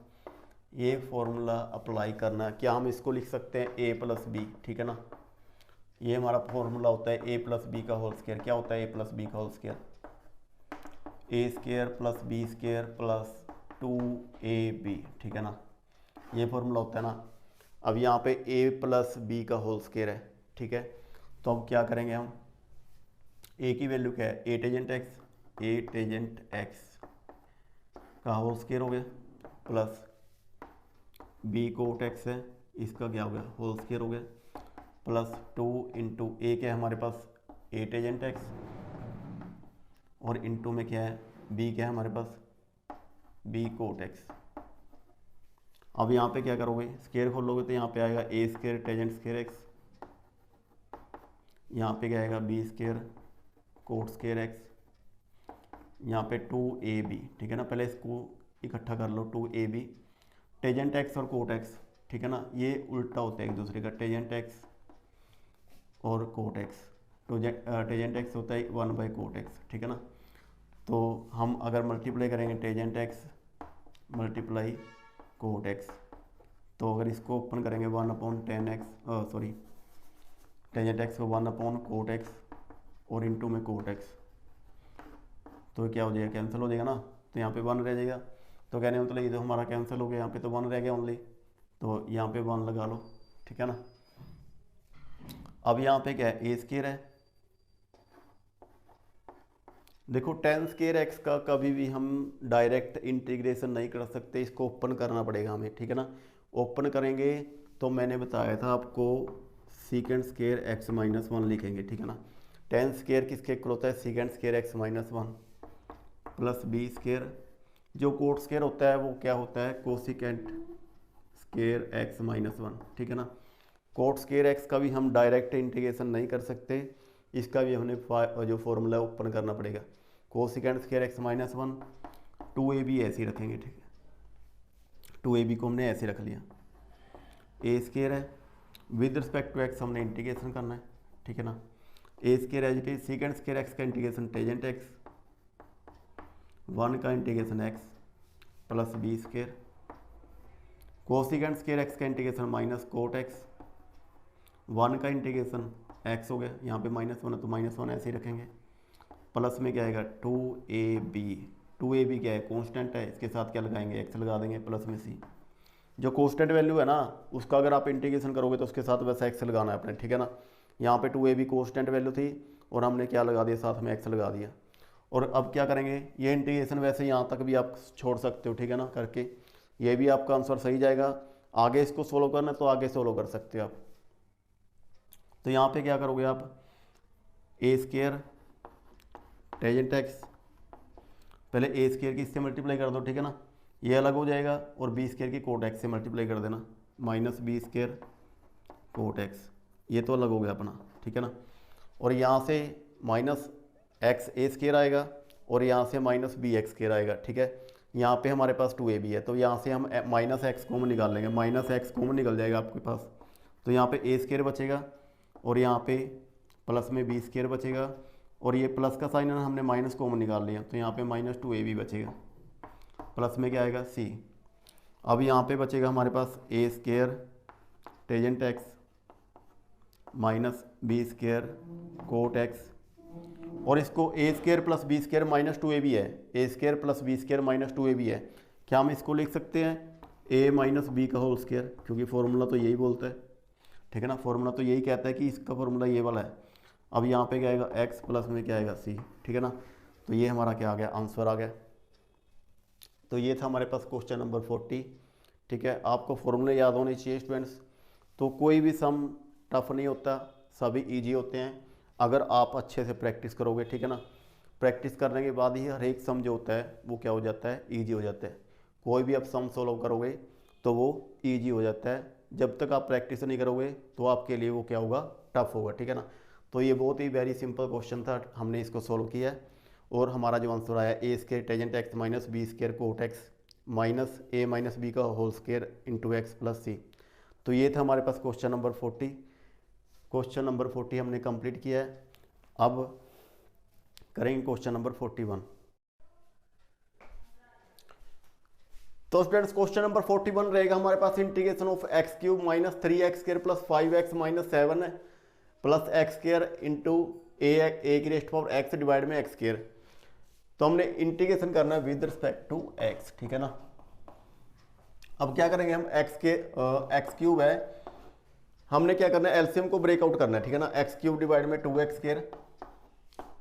[SPEAKER 1] ये फॉर्मूला अप्लाई करना, क्या हम इसको लिख सकते हैं ए प्लस बी, ठीक है ना। ये हमारा फॉर्मूला होता है ए प्लस बी का होल स्केयर, क्या होता है ए प्लस बी का whole square, A square plus B square plus 2ab, ठीक है ना। ये फॉर्मूला होता है ना। अब यहाँ पे a प्लस बी का होल स्केयर है, ठीक है। तो अब क्या करेंगे हम, a की वैल्यू क्या है ए टेजेंट एक्स का होल स्केयर हो गया प्लस b कोट एक्स है, इसका क्या हो गया होल स्केयर हो गया प्लस 2 इंटू ए क्या है हमारे पास ए टेजेंट एक्स और इंटू में क्या है b क्या है हमारे पास b कोट एक्स। अब यहाँ पे क्या करोगे, स्केयर खोलोगे तो यहाँ पे आएगा a square tangent square x, यहाँ पे क्या आएगा b square cot square x, यहाँ पे 2ab, ठीक है ना। पहले इसको इकट्ठा कर लो 2ab, टेजेंट एक्स और कोट एक्स, ठीक है ना। ये उल्टा होता है एक दूसरे का, टेजेंट एक्स और कोट एक्स, तो टेजेंट एक्स होता है 1 बाई कोट एक्स, ठीक है ना। तो हम अगर मल्टीप्लाई करेंगे tangent x multiply cot x, तो अगर इसको ओपन करेंगे 1/10x सॉरी टेजेंट एक्स को 1/कोट एक्स और इंटू में कोट एक्स, तो क्या हो जाएगा कैंसिल हो जाएगा ना, तो यहाँ पे 1 रह जाएगा। तो कहने मतलब ये तो हमारा कैंसिल हो गया, यहाँ पे तो 1 रह गया ओनली, तो यहाँ पे 1 लगा लो, ठीक है ना। अब यहाँ पे क्या है ए स्केयर है, देखो tan स्केयर एक्स का कभी भी हम डायरेक्ट इंटीग्रेशन नहीं कर सकते, इसको ओपन करना पड़ेगा हमें, ठीक है ना। ओपन करेंगे तो मैंने बताया था आपको सीकेंड स्केयर एक्स माइनस 1 लिखेंगे, ठीक है ना। tan स्केयर किसके इक्वल होता है secant square x minus 1 plus B square, जो कोट स्केयर होता है वो क्या होता है कोसिकेंट स्केयर एक्स माइनस 1, ठीक है ना। कोट स्क्वायर एक्स का भी हम डायरेक्ट इंटीग्रेशन नहीं कर सकते, इसका भी हमने जो फॉर्मूला ओपन करना पड़ेगा। Cosecant square x minus 1, 2ab ऐसे ही रखेंगे, ठीक है। 2ab को हमने ऐसे रख लिया। ए स्क्वायर है, विद रिस्पेक्ट टू एक्स हमने इंटीग्रेशन करना है, ठीक है ना। A square as it is, secant square x का इंटीग्रेशन टेजेंट एक्स, 1 का integration x plus B square, cosecant square x का इंटीग्रेशन माइनस कोट एक्स, 1 का इंटीग्रेशन एक्स हो गया, यहाँ पे -1 है तो -1 ऐसे ही रखेंगे, प्लस में क्या आएगा 2ab। 2ab क्या है, कांस्टेंट है, इसके साथ क्या लगाएंगे, एक्स लगा देंगे, प्लस में सी। जो कांस्टेंट वैल्यू है ना उसका अगर आप इंटीग्रेशन करोगे तो उसके साथ वैसा एक्स लगाना है अपने, ठीक है ना। यहाँ पे 2ab कांस्टेंट वैल्यू थी और हमने क्या लगा दिया, साथ में एक्स लगा दिया। और अब क्या करेंगे, ये इंटीग्रेशन वैसे यहाँ तक भी आप छोड़ सकते हो, ठीक है ना, करके ये भी आपका आंसर सही जाएगा। आगे इसको सोल्व करना है तो आगे सोल्व कर सकते हो आप। तो यहाँ पे क्या करोगे आप, ए स्क्वायर टेजेंट एक्स, पहले ए स्क्वायर की इससे मल्टीप्लाई कर दो, ठीक है ना, ये अलग हो जाएगा, और बी स्क्वायर की कोट एक्स से मल्टीप्लाई कर देना, minus B square cot x, ये तो अलग हो गया अपना, ठीक है ना। और यहाँ से माइनस एक्स ए स्क्वायर आएगा और यहाँ से माइनस बी एक्स स्क्वायर आएगा, ठीक है। यहाँ पे हमारे पास 2ab है तो यहाँ से हम माइनस एक्स कॉमन निकाल लेंगे, माइनस एक्स कॉमन निकल जाएगा आपके पास, तो यहाँ पे ए स्क्वायर बचेगा और यहाँ पे प्लस में बी स्क्वायर बचेगा, और ये प्लस का साइन है हमने माइनस कॉमन निकाल लिया तो यहाँ पे माइनस 2ab बचेगा, प्लस में क्या आएगा सी। अब यहाँ पे बचेगा हमारे पास A square tangent x minus B square cot x, और इसको A square plus B square minus 2ab है, A square plus B square minus 2ab है, क्या हम इसको लिख सकते हैं ए माइनस बी का होल स्क्वायर, क्योंकि फॉर्मूला तो यही बोलता है, ठीक है ना, फॉर्मूला तो यही कहता है कि इसका फॉर्मूला ये वाला है। अब यहाँ पे क्या आएगा एक्स प्लस में क्या आएगा सी, ठीक है ना। तो ये हमारा क्या आ गया, आंसर आ गया। तो ये था हमारे पास क्वेश्चन नंबर 40, ठीक है। आपको फॉर्मूले याद होने चाहिए स्टूडेंट्स, तो कोई भी सम टफ नहीं होता, सभी इजी होते हैं अगर आप अच्छे से प्रैक्टिस करोगे, ठीक है ना। प्रैक्टिस करने के बाद ही हर एक सम जो होता है वो क्या हो जाता है, ईजी हो जाता है। कोई भी आप सम सोल्व करोगे तो वो ईजी हो जाता है, जब तक आप प्रैक्टिस नहीं करोगे तो आपके लिए वो क्या होगा, टफ होगा, ठीक है ना। तो ये बहुत ही वेरी सिंपल क्वेश्चन था, हमने इसको सोल्व किया है और हमारा जो आंसर आया a square tangent x minus B square cot x minus a minus B का whole square into x plus c. तो ये था हमारे पास क्वेश्चन नंबर 40। क्वेश्चन नंबर 40 हमने कंप्लीट किया है। अब करेंगे क्वेश्चन नंबर 41। तो स्टूडेंट्स क्वेश्चन नंबर 41 रहेगा हमारे पास integration of x cube minus 3x square plus 5x minus 7 plus x square into e की रेस्ट पावर एक्स डिवाइड में एक्स स्क्वायर। तो हमने इंटीग्रेशन करना है विद रिस्पेक्ट टू एक्स, ठीक है ना। अब क्या करेंगे हम, एक्स क्यूब है, हमने क्या करना है, एलसीएम को ब्रेकआउट करना है, ठीक है ना। एक्स क्यूब डिवाइड में 2x स्क्वायर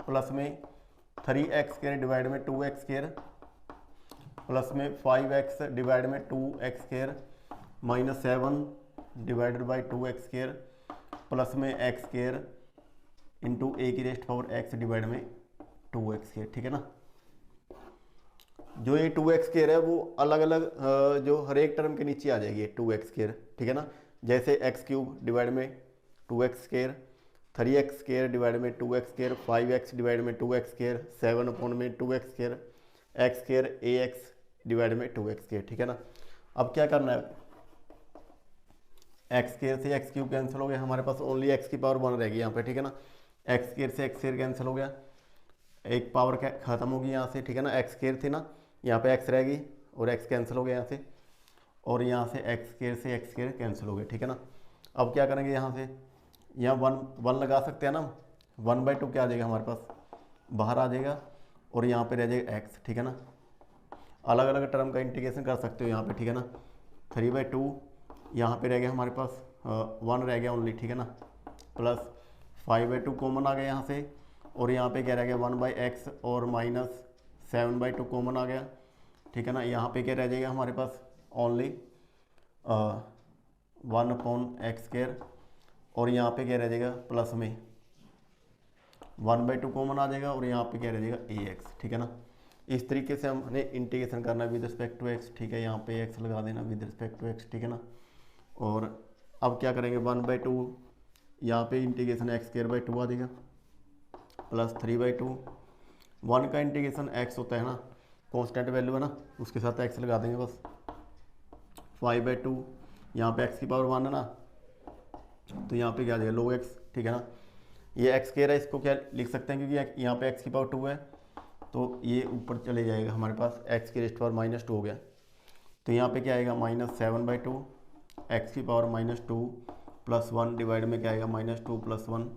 [SPEAKER 1] प्लस में 3x स्क्वायर डिवाइड में 2x स्क्वायर प्लस में 5x डिवाइड में 2x square minus 7 divided by 2x square plus में x स्क्वायर इंटू ए की रेस्ट पावर x डिवाइड में 2x स्क्वायर, ठीक है ना। जो ये 2x स्क्वायर है वो अलग अलग जो हर एक टर्म के नीचे आ जाएगी 2x स्क्वायर, ठीक है ना। जैसे एक्स क्यूब डिवाइड में 2x square, 3x square divide में 2x स्क्वायर, 5x डिवाइड में 2x स्क्वायर, 7 अपॉन में 2x square, x square ax divide में 2x स्क्वायर, ठीक है ना। अब क्या करना है, एक्स स्क्वायर से एक्स क्यूब कैंसिल हो गया, हमारे पास ओनली एक्स की पावर 1 रहेगी यहाँ पे, ठीक है ना। एक्स स्क्वायर से एक्स स्क्वायर कैंसिल हो गया, एक पावर खत्म होगी यहाँ से, ठीक है ना। एक्स स्क्वायर थी ना, यहाँ पे एक्स रहेगी और एक्स कैंसिल हो गया यहाँ से, और यहाँ से एक्स स्क्वायर कैंसिल हो गया, ठीक है ना। अब क्या करेंगे, यहाँ से यहाँ वन लगा सकते हैं ना, 1/2 क्या आ जाएगा हमारे पास, बाहर आ जाएगा, और यहाँ पे रह जाएगा एक्स, ठीक है ना। अलग अलग टर्म का इंटीग्रेशन कर सकते हो यहाँ पे, ठीक है ना। 3/2 यहाँ पे रह गया हमारे पास 1 रह गया ओनली, ठीक है ना, प्लस 5/2 कॉमन आ गया यहाँ से, और यहाँ पे क्या रह गया 1/x और माइनस 7/2 कॉमन आ गया, ठीक है ना। यहाँ पे क्या रह जाएगा हमारे पास ओनली 1/x स्क्वायर, और यहाँ पे क्या रह जाएगा प्लस में 1/2 कॉमन आ जाएगा, और यहाँ पे क्या रह जाएगा ax, ठीक है ना। इस तरीके से हमने इंटीग्रेशन करना है विद रिस्पेक्ट टू एक्स, ठीक है। यहाँ पे एक्स लगा देना विद रिस्पेक्ट टू एक्स, ठीक है ना। और अब क्या करेंगे 1/2 यहाँ पे इंटीग्रेशन x² आ जाएगा प्लस 3/2 1 का इंटीग्रेशन x होता है ना, कांस्टेंट वैल्यू है ना, उसके साथ x लगा देंगे बस 5/2 यहाँ पे x की पावर 1 है ना, तो यहाँ पे क्या आ जाएगा log x, ठीक है ना। ये x² है, इसको क्या लिख सकते हैं क्योंकि यहाँ पे x की पावर 2 है तो ये ऊपर चले जाएगा, हमारे पास x⁻² हो गया। तो यहाँ पे क्या आएगा -7/2 x की पावर -2 प्लस 1 डिवाइड में क्या आएगा -2 प्लस 1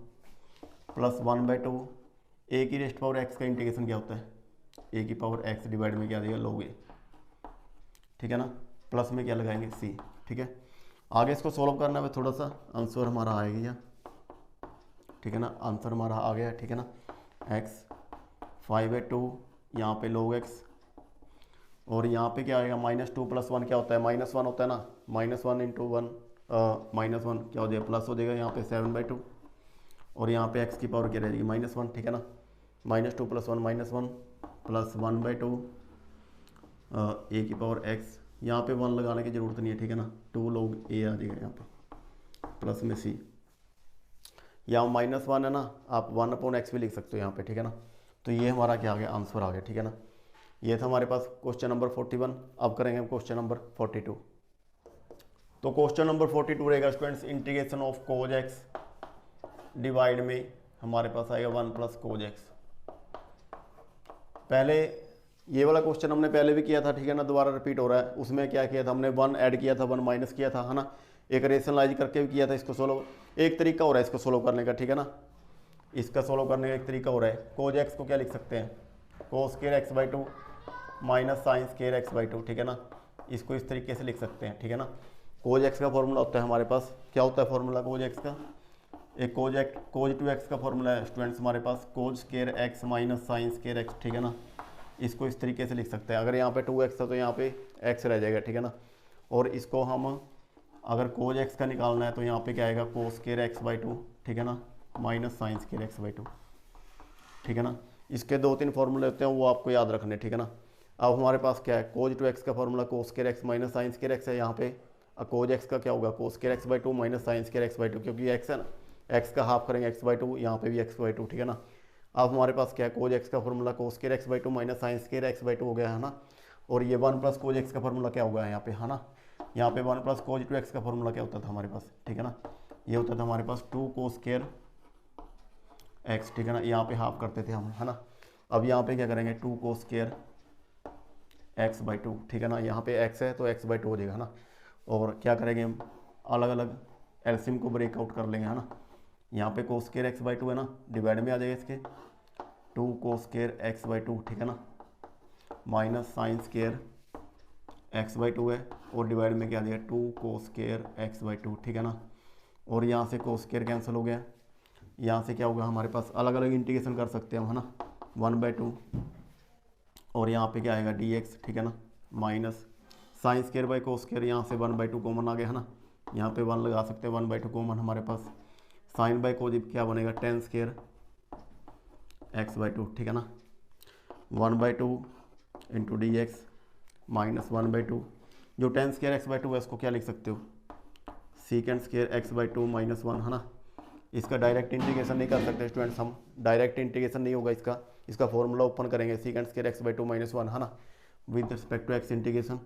[SPEAKER 1] प्लस 1/2 a⁻x का इंटीग्रेशन क्या होता है a⁻x डिवाइड में क्या देगा log a, ठीक है ना, प्लस में क्या लगाएंगे c, ठीक है। आगे इसको सॉल्व करना है थोड़ा सा, आंसर हमारा आएगा, ठीक है ना, आंसर हमारा आ गया, ठीक है ना। x 5/2 यहाँ पे log x और यहाँ पे क्या आएगा -2 प्लस 1 क्या होता है -1 होता है ना, -1 इंटू 1 -1 क्या हो जाएगा प्लस हो जाएगा यहाँ पे 7/2 और यहाँ पे x की पावर क्या रहेगी -1, ठीक है ना। -2 प्लस 1 -1 प्लस 1/2 a की पावर x, यहाँ पे 1 लगाने की ज़रूरत नहीं है, ठीक है ना, 2 log a आ जाएगा यहाँ पे प्लस में c, यहाँ -1 है ना, आप 1/x भी लिख सकते हो यहाँ पे, ठीक है ना। तो ये हमारा क्या आ गया आंसर आ गया, ठीक है ना। ये था हमारे पास क्वेश्चन नंबर 41। अब करेंगे हम क्वेश्चन नंबर 42। तो क्वेश्चन नंबर 42 रहेगा students integration of cos x divide में हमारे पास आएगा 1 प्लस cos x। पहले ये वाला क्वेश्चन हमने पहले भी किया था, ठीक है ना, दोबारा रिपीट हो रहा है। उसमें क्या किया था हमने 1 ऐड किया था 1 माइनस किया था, है ना, एक रेशनलाइज करके भी किया था। इसको सोल्व एक तरीका हो रहा है इसको सोल्व करने का, ठीक है ना, इसका सोल्व करने का एक तरीका हो रहा है। cos x को क्या लिख सकते हैं cos²x/2 माइनस sin²x/2, ठीक है ना, इसको इस तरीके से लिख सकते हैं, ठीक है ना। cos x का फॉर्मूला होता है हमारे पास, क्या होता है फॉर्मूला cos x का, एक cos2x का फॉर्मूला है स्टूडेंट्स हमारे पास cos²x माइनस sin²x, ठीक है ना, इसको इस तरीके से लिख सकते हैं। अगर यहाँ पे 2x है तो यहाँ पे x रह जाएगा, ठीक है ना। और इसको हम अगर cos x का निकालना है तो यहाँ पे क्या आएगा cos²x/2, ठीक है ना, माइनस sin²x/2, ठीक है ना। इसके 2-3 फॉर्मूले होते हैं वो आपको याद रखने, ठीक है ना। अब हमारे पास क्या है cos2x का फॉर्मूला cos²x माइनस sin²x है। यहाँ पे cos x का क्या होगा cos²x/2 माइनस sin²x/2, क्योंकि x है ना, x का हाफ करेंगे x/2, यहाँ पे भी x/2, ठीक है ना। अब हमारे पास क्या है cos x का फॉर्मूला cos²x/2 माइनस sin²x/2 हो गया है ना। और ये 1 प्लस cos x का फॉर्मूला क्या होगा यहाँ पे, है ना, यहाँ पे 1 प्लस cos2x का फॉर्मूला क्या होता था हमारे पास, ठीक है ना, ये होता था हमारे पास 2 cos²x, ठीक है ना, यहाँ पे हाफ करते थे हम, है ना। अब यहाँ पे क्या करेंगे 2 cos²x/2, ठीक है ना, यहाँ पे x है तो x/2 हो जाएगा, है ना। और क्या करेंगे हम अलग अलग एलसीएम को ब्रेकआउट कर लेंगे, है ना। यहाँ पे cos²x/2 है ना, डिवाइड में आ जाएगा इसके 2 cos²x/2, ठीक है ना, माइनस sin²x/2 है और डिवाइड में क्या आ जाएगा 2 cos²x/2, ठीक है ना। और यहाँ से cos² कैंसिल हो गया, यहाँ से क्या होगा हमारे पास अलग अलग इंटीग्रेशन कर सकते हैं हम, है ना, 1/2 और यहाँ पे क्या आएगा dx, ठीक है ना, माइनस sin²/cos², यहाँ से 1/2 कॉमन आ गया, है ना, यहाँ पे 1 लगा सकते हैं, 1/2 कॉमन हमारे पास, sin/cos क्या बनेगा tan²x/2, ठीक है ना, 1/2 इंटू dx माइनस 1/2, जो tan²x/2 है इसको क्या लिख सकते हो sec²x/2 माइनस 1, है ना। इसका डायरेक्ट इंटीग्रेशन नहीं कर सकते स्टूडेंट्स हम, डायरेक्ट इंटीग्रेशन नहीं होगा इसका फॉर्मूला ओपन करेंगे sec²x/2 माइनस 1, है ना, with respect to x integration.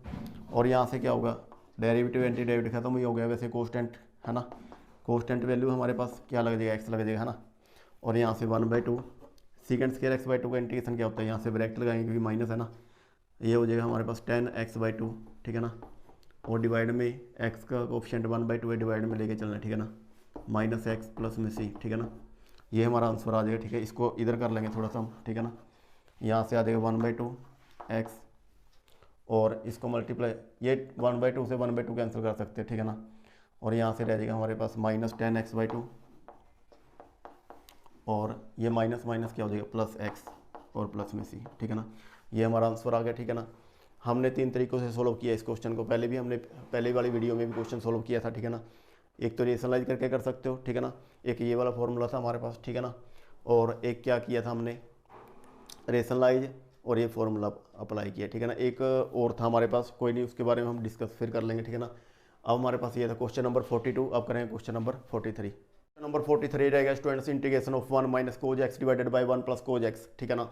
[SPEAKER 1] और यहाँ से क्या होगा डेरिवेटिव एंटी डेरिवेटिव खत्म ही हो गया, वैसे कोस्टेंट, है ना, कोस्टेंट वैल्यू हमारे पास क्या लग जाएगा x लग जाएगा, है ना। और यहाँ से 1/2 sec²x/2 का इंटीग्रेशन क्या होता है, यहाँ से ब्रैकेट लगाएंगे क्योंकि माइनस है ना, ये हो जाएगा हमारे पास tan x/2, ठीक है ना, और डिवाइड में x का कोफिशिएंट 1/2 है, डिवाइड में लेके चलना, ठीक है ना, माइनस x प्लस में c, ठीक है ना, ये हमारा आंसर आ जाएगा, ठीक है। इसको इधर कर लेंगे थोड़ा सा हम, ठीक है ना, यहाँ से आ जाएगा 1/2 x और इसको मल्टीप्लाई, ये 1/2 से 1/2 कैंसिल कर सकते हैं, ठीक है ना। और यहाँ से रह जाएगा हमारे पास माइनस tan x/2 और ये माइनस माइनस क्या हो जाएगा प्लस x और प्लस में c, ठीक है ना, ये हमारा आंसर आ गया, ठीक है ना। हमने 3 तरीक़ों से सोल्व किया इस क्वेश्चन को, पहले भी हमने पहले वाली वीडियो में भी क्वेश्चन सोल्व किया था, ठीक है ना। एक तो रेशनलाइज करके कर सकते हो, ठीक है ना, एक ये वाला फॉर्मूला था हमारे पास, ठीक है ना, और एक क्या किया था हमने रेशनलाइज और ये फॉर्मूला अप्लाई किया, ठीक है ना। एक और था हमारे पास, कोई नहीं, उसके बारे में हम डिस्कस फिर कर लेंगे, ठीक है ना। अब हमारे पास ये था क्वेश्चन नंबर 42। अब करेंगे क्वेश्चन नंबर 43। क्वेश्चन नंबर 43 रहेगा students, integration of 1 minus cos x divided by 1 plus cos x, ठीक है ना।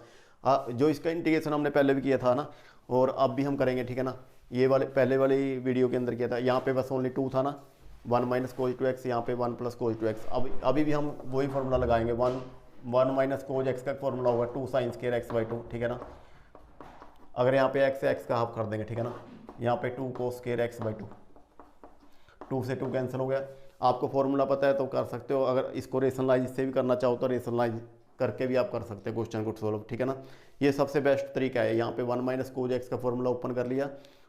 [SPEAKER 1] जो इसका इंटीग्रेशन हमने पहले भी किया था ना, और अब भी हम करेंगे, ठीक है ना। ये वाले पहले वाली वीडियो के अंदर किया था, यहाँ पे बस ओनली 2 था ना, 1 माइनस कोज टू एक्स, यहाँ पे 1 प्लस कोज टू एक्स। अब अभी भी हम वही फार्मूला लगाएंगे, 1 माइनस कोज एक्स का फार्मूला होगा 2 साइन स्क्वायर एक्स बाई 2, ठीक है ना। अगर यहाँ पे एक्स का हाफ कर देंगे, ठीक है ना, यहाँ पे 2 कोस स्क्वायर एक्स बाई 2, 2 से 2 कैंसिल हो गया। आपको फॉर्मूला पता है तो कर सकते हो, अगर इसको रेशनलाइज इससे भी करना चाहो तो रेशनलाइज करके भी आप कर सकते हो क्वेश्चन को सोल्व, ठीक है ना। ये सबसे बेस्ट तरीका है। यहाँ पे 1 माइनस कोज एक्स का फॉर्मूला ओपन कर लिया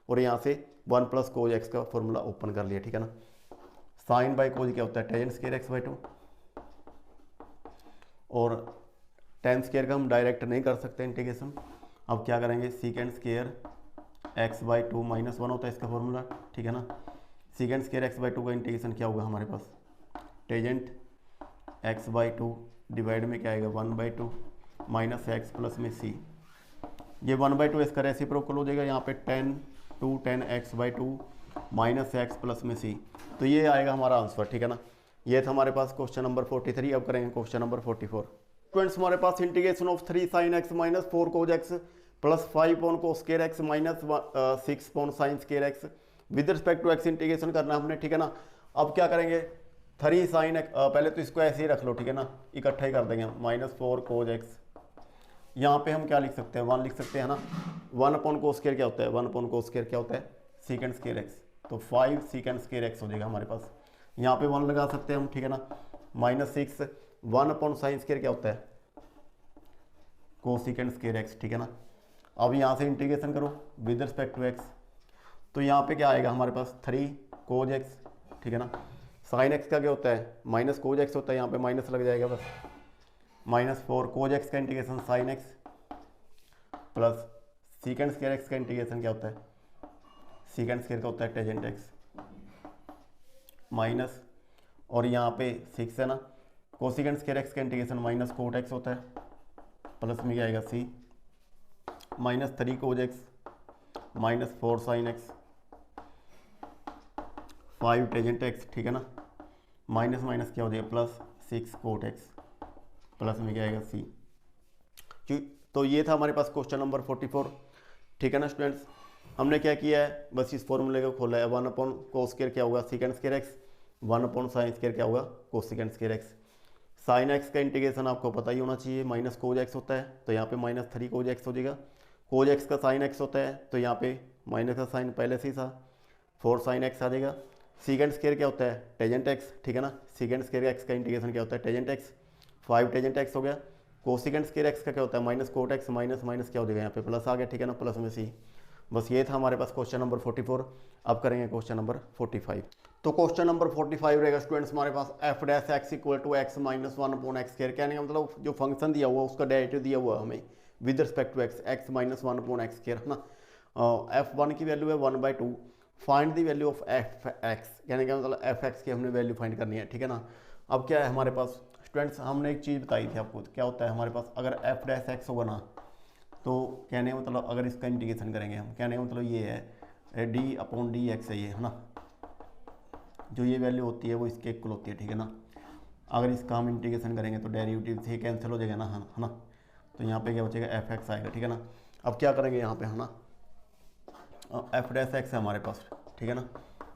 [SPEAKER 1] और यहाँ से 1 प्लस कोज एक्स का फॉर्मूला ओपन कर लिया, ठीक है ना। साइन बाई कोज क्या होता है, टेन स्क्वायर एक्स बाई 2, और टेन स्क्वायर का हम डायरेक्ट नहीं कर सकते इंटीग्रेशन। अब क्या करेंगे, सीकेंड स्क्वायर एक्स बाई 2 माइनस 1 होता है इसका फॉर्मूला, ठीक है ना। सीकेंड स्क्वायर एक्स बाई 2 का इंटीग्रेशन क्या होगा हमारे पास, टेजेंट एक्स बाई 2 डिवाइड में क्या आएगा 1 बाई 2 माइनस एक्स प्लस में सी। ये 1 बाई 2 इसका रेसिप्रोकल हो जाएगा, यहाँ पे 10 x by 2 minus x plus में सी। तो ये आएगा हमारा आंसर, ठीक है ना। ये था हमारे पास क्वेश्चन नंबर 43। अब करेंगे क्वेश्चन नंबर 44। स्टूडेंट्स हमारे पास integration of 3 sine x minus 4 cos x plus 5 upon cos square x minus 6 upon sine square x with respect to x integration करना हमने, ठीक है ना। अब क्या करेंगे, 3 साइन एक्स, पहले तो इसको ऐसे ही रख लो, ठीक है ना, इकट्ठा ही कर देंगे हम, माइनस 4 कोज एक्स। यहाँ पे हम क्या लिख सकते हैं, 1 लिख सकते हैं ना। 1 अपॉन कोस स्क्वायर क्या होता है, 1 अपॉन कोस स्क्वायर क्या होता है, सीकेंड स्क्वायर एक्स। तो 5 सीकेंड स्क्वायर एक्स हो जाएगा हमारे पास। यहाँ पे 1 लगा सकते हैं हम, ठीक है ना। माइनस 6 1 अपॉन साइन स्क्वायर क्या होता है, कोसिकेंड स्क्वायर एक्स, ठीक है ना। अब यहाँ से इंटीग्रेशन करो विद रिस्पेक्ट टू एक्स, तो यहाँ पे क्या आएगा हमारे पास 3 कोज एक्स, ठीक है ना। साइन एक्स का क्या होता है, माइनस कोज एक्स होता है, यहाँ पे माइनस लग जाएगा बस, माइनस 4 कोज एक्स का integration sine x plus सीकेंड square x का इंटीग्रेशन क्या होता है, सीकेंड स्क्वायर का होता है टेजेंट एक्स माइनस, और यहाँ पे 6 है ना, कोसिकेंड स्क्वायर एक्स का इंटीग्रेशन माइनस कोट एक्स होता है, प्लस में क्या आएगा c, minus 3 cos x minus 4 sine x 5 tangent x, ठीक है ना। माइनस माइनस क्या हो जाएगा प्लस 6 कोट एक्स, प्लस में क्या आएगा सी। तो ये था हमारे पास क्वेश्चन नंबर 44, ठीक है ना स्टूडेंट्स। हमने क्या किया है, बस इस फॉर्मूले को खोला है, 1 अपॉन कोस स्क्वायर क्या होगा, सीकेंड square x, 1 upon sine square क्या होगा, cosecant square x. Sine x का इंटीग्रेशन आपको पता ही होना चाहिए, माइनस कोज एक्स होता है, तो यहाँ पे माइनस 3 कोज एक्स हो जाएगा। कोज एक्स का साइन एक्स होता है, तो यहाँ पे माइनस का साइन पहले से ही था, 4 साइन एक्स आ जाएगा। सीकेंड स्क्वायर क्या होता है, टेजेंट एक्स, ठीक है ना। सीकेंड स्क्वायर एक्स का इंटीग्रेशन क्या होता है, टेजेंट एक्स, 5 टेजेंट एक्स हो गया। कोसिकेंड स्क्वायर एक्स का क्या होता है, minus cot x, minus minus क्या हो जाएगा, यहाँ पे प्लस आ गया, ठीक है ना, प्लस में सी। बस ये था हमारे पास क्वेश्चन नंबर 44। अब करेंगे क्वेश्चन नंबर 45। तो क्वेश्चन नंबर 45 रहेगा स्टूडेंट्स हमारे पास, f dash x equal to x minus 1 upon x square. कहने का मतलब जो फंक्शन दिया हुआ उसका डेरिवेटिव दिया हुआ हमें with respect to x, x minus 1 upon x square, है ना। f1 की वैल्यू है 1/2, find the value of f x. कहने का मतलब एफ एक्स की हमने वैल्यू फाइंड करनी है, ठीक है ना। अब क्या है हमारे पास स्टूडेंट्स, हमने एक चीज़ बताई थी आपको, क्या होता है हमारे पास, अगर एफ डैश एक्स होगा ना, तो कहने का मतलब अगर इसका इंटीग्रेशन करेंगे हम, कहने का मतलब ये है डी अपॉन डी एक्स है ये, है ना। जो ये वैल्यू होती है वो इसके इक्वल होती है, ठीक है ना। अगर इसका हम इंटीग्रेशन करेंगे तो डेरिवेटिव से कैंसिल हो जाएगा ना, है ना। तो यहाँ पे क्या बचेगा, एफ एक्स आएगा, ठीक है ना। अब क्या करेंगे यहाँ पे, है ना, एफ डैश एक्स है हमारे पास, ठीक है ना,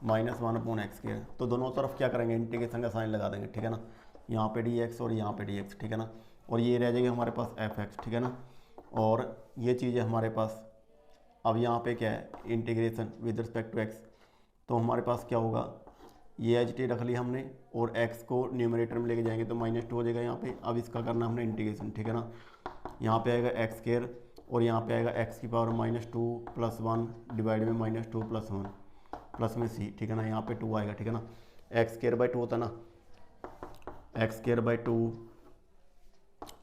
[SPEAKER 1] माइनस 1 अपॉन एक्स के, तो दोनों तरफ क्या करेंगे, इंटीग्रेशन का साइन लगा देंगे, ठीक है ना। यहाँ पे डी एक्स और यहाँ पे डी एक्स, ठीक है ना, और ये रह जाएगा हमारे पास एफ एक्स, ठीक है ना। और ये चीज़ है हमारे पास, अब यहाँ पे क्या है, integration with respect to x, तो हमारे पास क्या होगा, ये एच टी रख लिया हमने, और x को न्यूमरेटर में लेके जाएंगे तो -2 हो जाएगा यहाँ पे। अब इसका करना हमने इंटीग्रेशन, ठीक है ना। यहाँ पे आएगा एक्स स्क्वायर, और यहाँ पे आएगा x की पावर -2 + 1 डिवाइड में -2 + 1 प्लस में c, ठीक है ना। यहाँ पे 2 आएगा, ठीक है ना। x² 2 होता है ना, x²/2,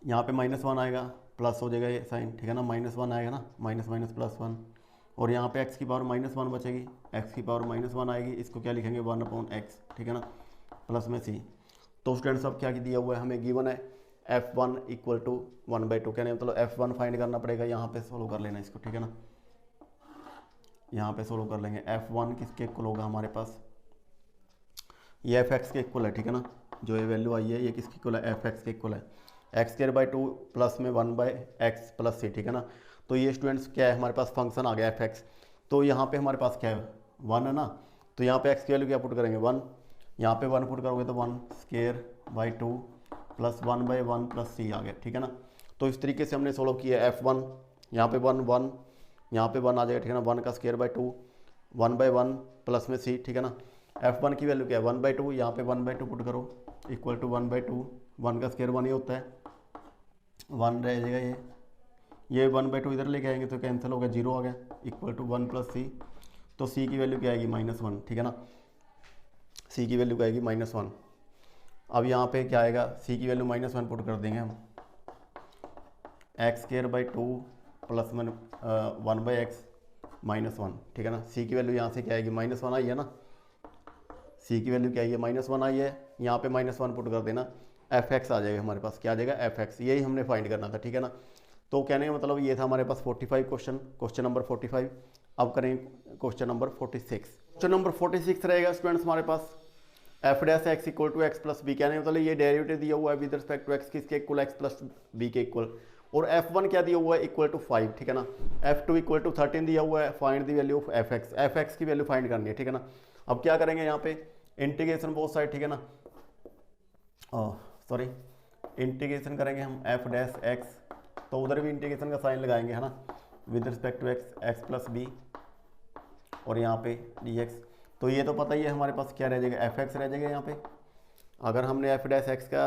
[SPEAKER 1] यहाँ पे -1 आएगा, प्लस हो जाएगा ये साइन, ठीक है ना, -1 आएगा ना, माइनस माइनस प्लस 1, और यहाँ पे x की पावर -1 बचेगी, x की पावर -1 आएगी, इसको क्या लिखेंगे 1/x, ठीक है ना, प्लस में c। तो स्टूडेंट्स अब क्या दिया हुआ है, हमें गिवन है f1 इक्वल टू 1/2, कहने मतलब f1 फाइंड करना पड़ेगा। यहाँ पे सोल्व कर लेना इसको, ठीक है ना, यहाँ पे सोल्व कर लेंगे। f1 किसके इक्वल होगा हमारे पास, ये एफ एक्स के इक्वल है, ठीक है ना। जो ये वैल्यू आई है ये किसके इक्वल है, एफ एक्स के इक्वल है। एक्स स्क्वायर बाई 2 प्लस में 1 बाई एक्स प्लस सी, ठीक है ना। तो ये स्टूडेंट्स क्या है, हमारे पास फंक्शन आ गया एफ एक्स। तो यहाँ पे हमारे पास क्या है, 1 है ना। तो यहाँ पे एक्स की वैल्यू क्या पुट करेंगे, 1। यहाँ पे 1 पुट करोगे तो 1 square by 2 plus 1 by 1 plus c आ गया, ठीक है ना। तो इस तरीके से हमने सोल्व किया F1, यहाँ पे 1 1, यहाँ पे 1 आ जाएगा, ठीक है ना। 1 का स्क्वायर बाई 2, 1 बाई 1 प्लस में सी, ठीक है ना। F1 की वैल्यू क्या है, 1 बाई 2, यहाँ पे 1 बाई 2 पुट करो इक्वल टू 1 बाई 2, 1 का स्क्वायर 1 ही होता है, 1 रह जाएगा। ये 1 बाई 2 इधर लेके आएंगे तो कैंसिल हो गया, 0 आ गया, इक्वल टू 1 प्लस सी। तो सी की वैल्यू क्या आएगी, -1, ठीक है ना। सी की वैल्यू क्या आएगी, -1। अब यहाँ पे क्या आएगा, सी की वैल्यू -1 पुट कर देंगे हम, x square by 2 plus 1 by x -1, ठीक है ना। सी की वैल्यू यहाँ से क्या आएगी, -1 आई है ना। सी की वैल्यू क्या आई है, -1 आई है, यहाँ पे -1 पुट कर देना, एफ एक्स आ जाएगा हमारे पास। क्या आ जाएगा, एफ एक्स। यही हमने फाइंड करना था, ठीक है ना। तो कहने का मतलब ये था हमारे पास 45 क्वेश्चन नंबर 45। अब करें क्वेश्चन नंबर 46। क्वेश्चन नंबर 46 रहेगा स्टूडेंट्स हमारे पास, f dash x equal to x plus b. कहने का मतलब ये डेरिवेटिव दिया हुआ है विद रिस्पेक्ट टू एक्स, किसके इक्वल, एक्स प्लस बी के इक्वल। और F1 क्या दिया हुआ है, इक्वल टू 5, ठीक है ना। F2 इक्वल टू 13 दिया हुआ है, find the value of f x. F x की वैल्यू फाइंड करनी है, ठीक है ना। अब क्या करेंगे यहाँ पे, इंटीग्रेशन बोथ साइड, ठीक है ना। सॉरी, इंटीग्रेशन करेंगे हम एफ डैश एक्स, तो उधर भी इंटीग्रेशन का साइन लगाएंगे, है ना, with respect to x, x plus B, और यहाँ पे डी एक्स। तो ये तो पता ही है हमारे पास क्या रह जाएगा, एफ एक्स रह जाएगा यहाँ पे। अगर हमने एफ डैश एक्स का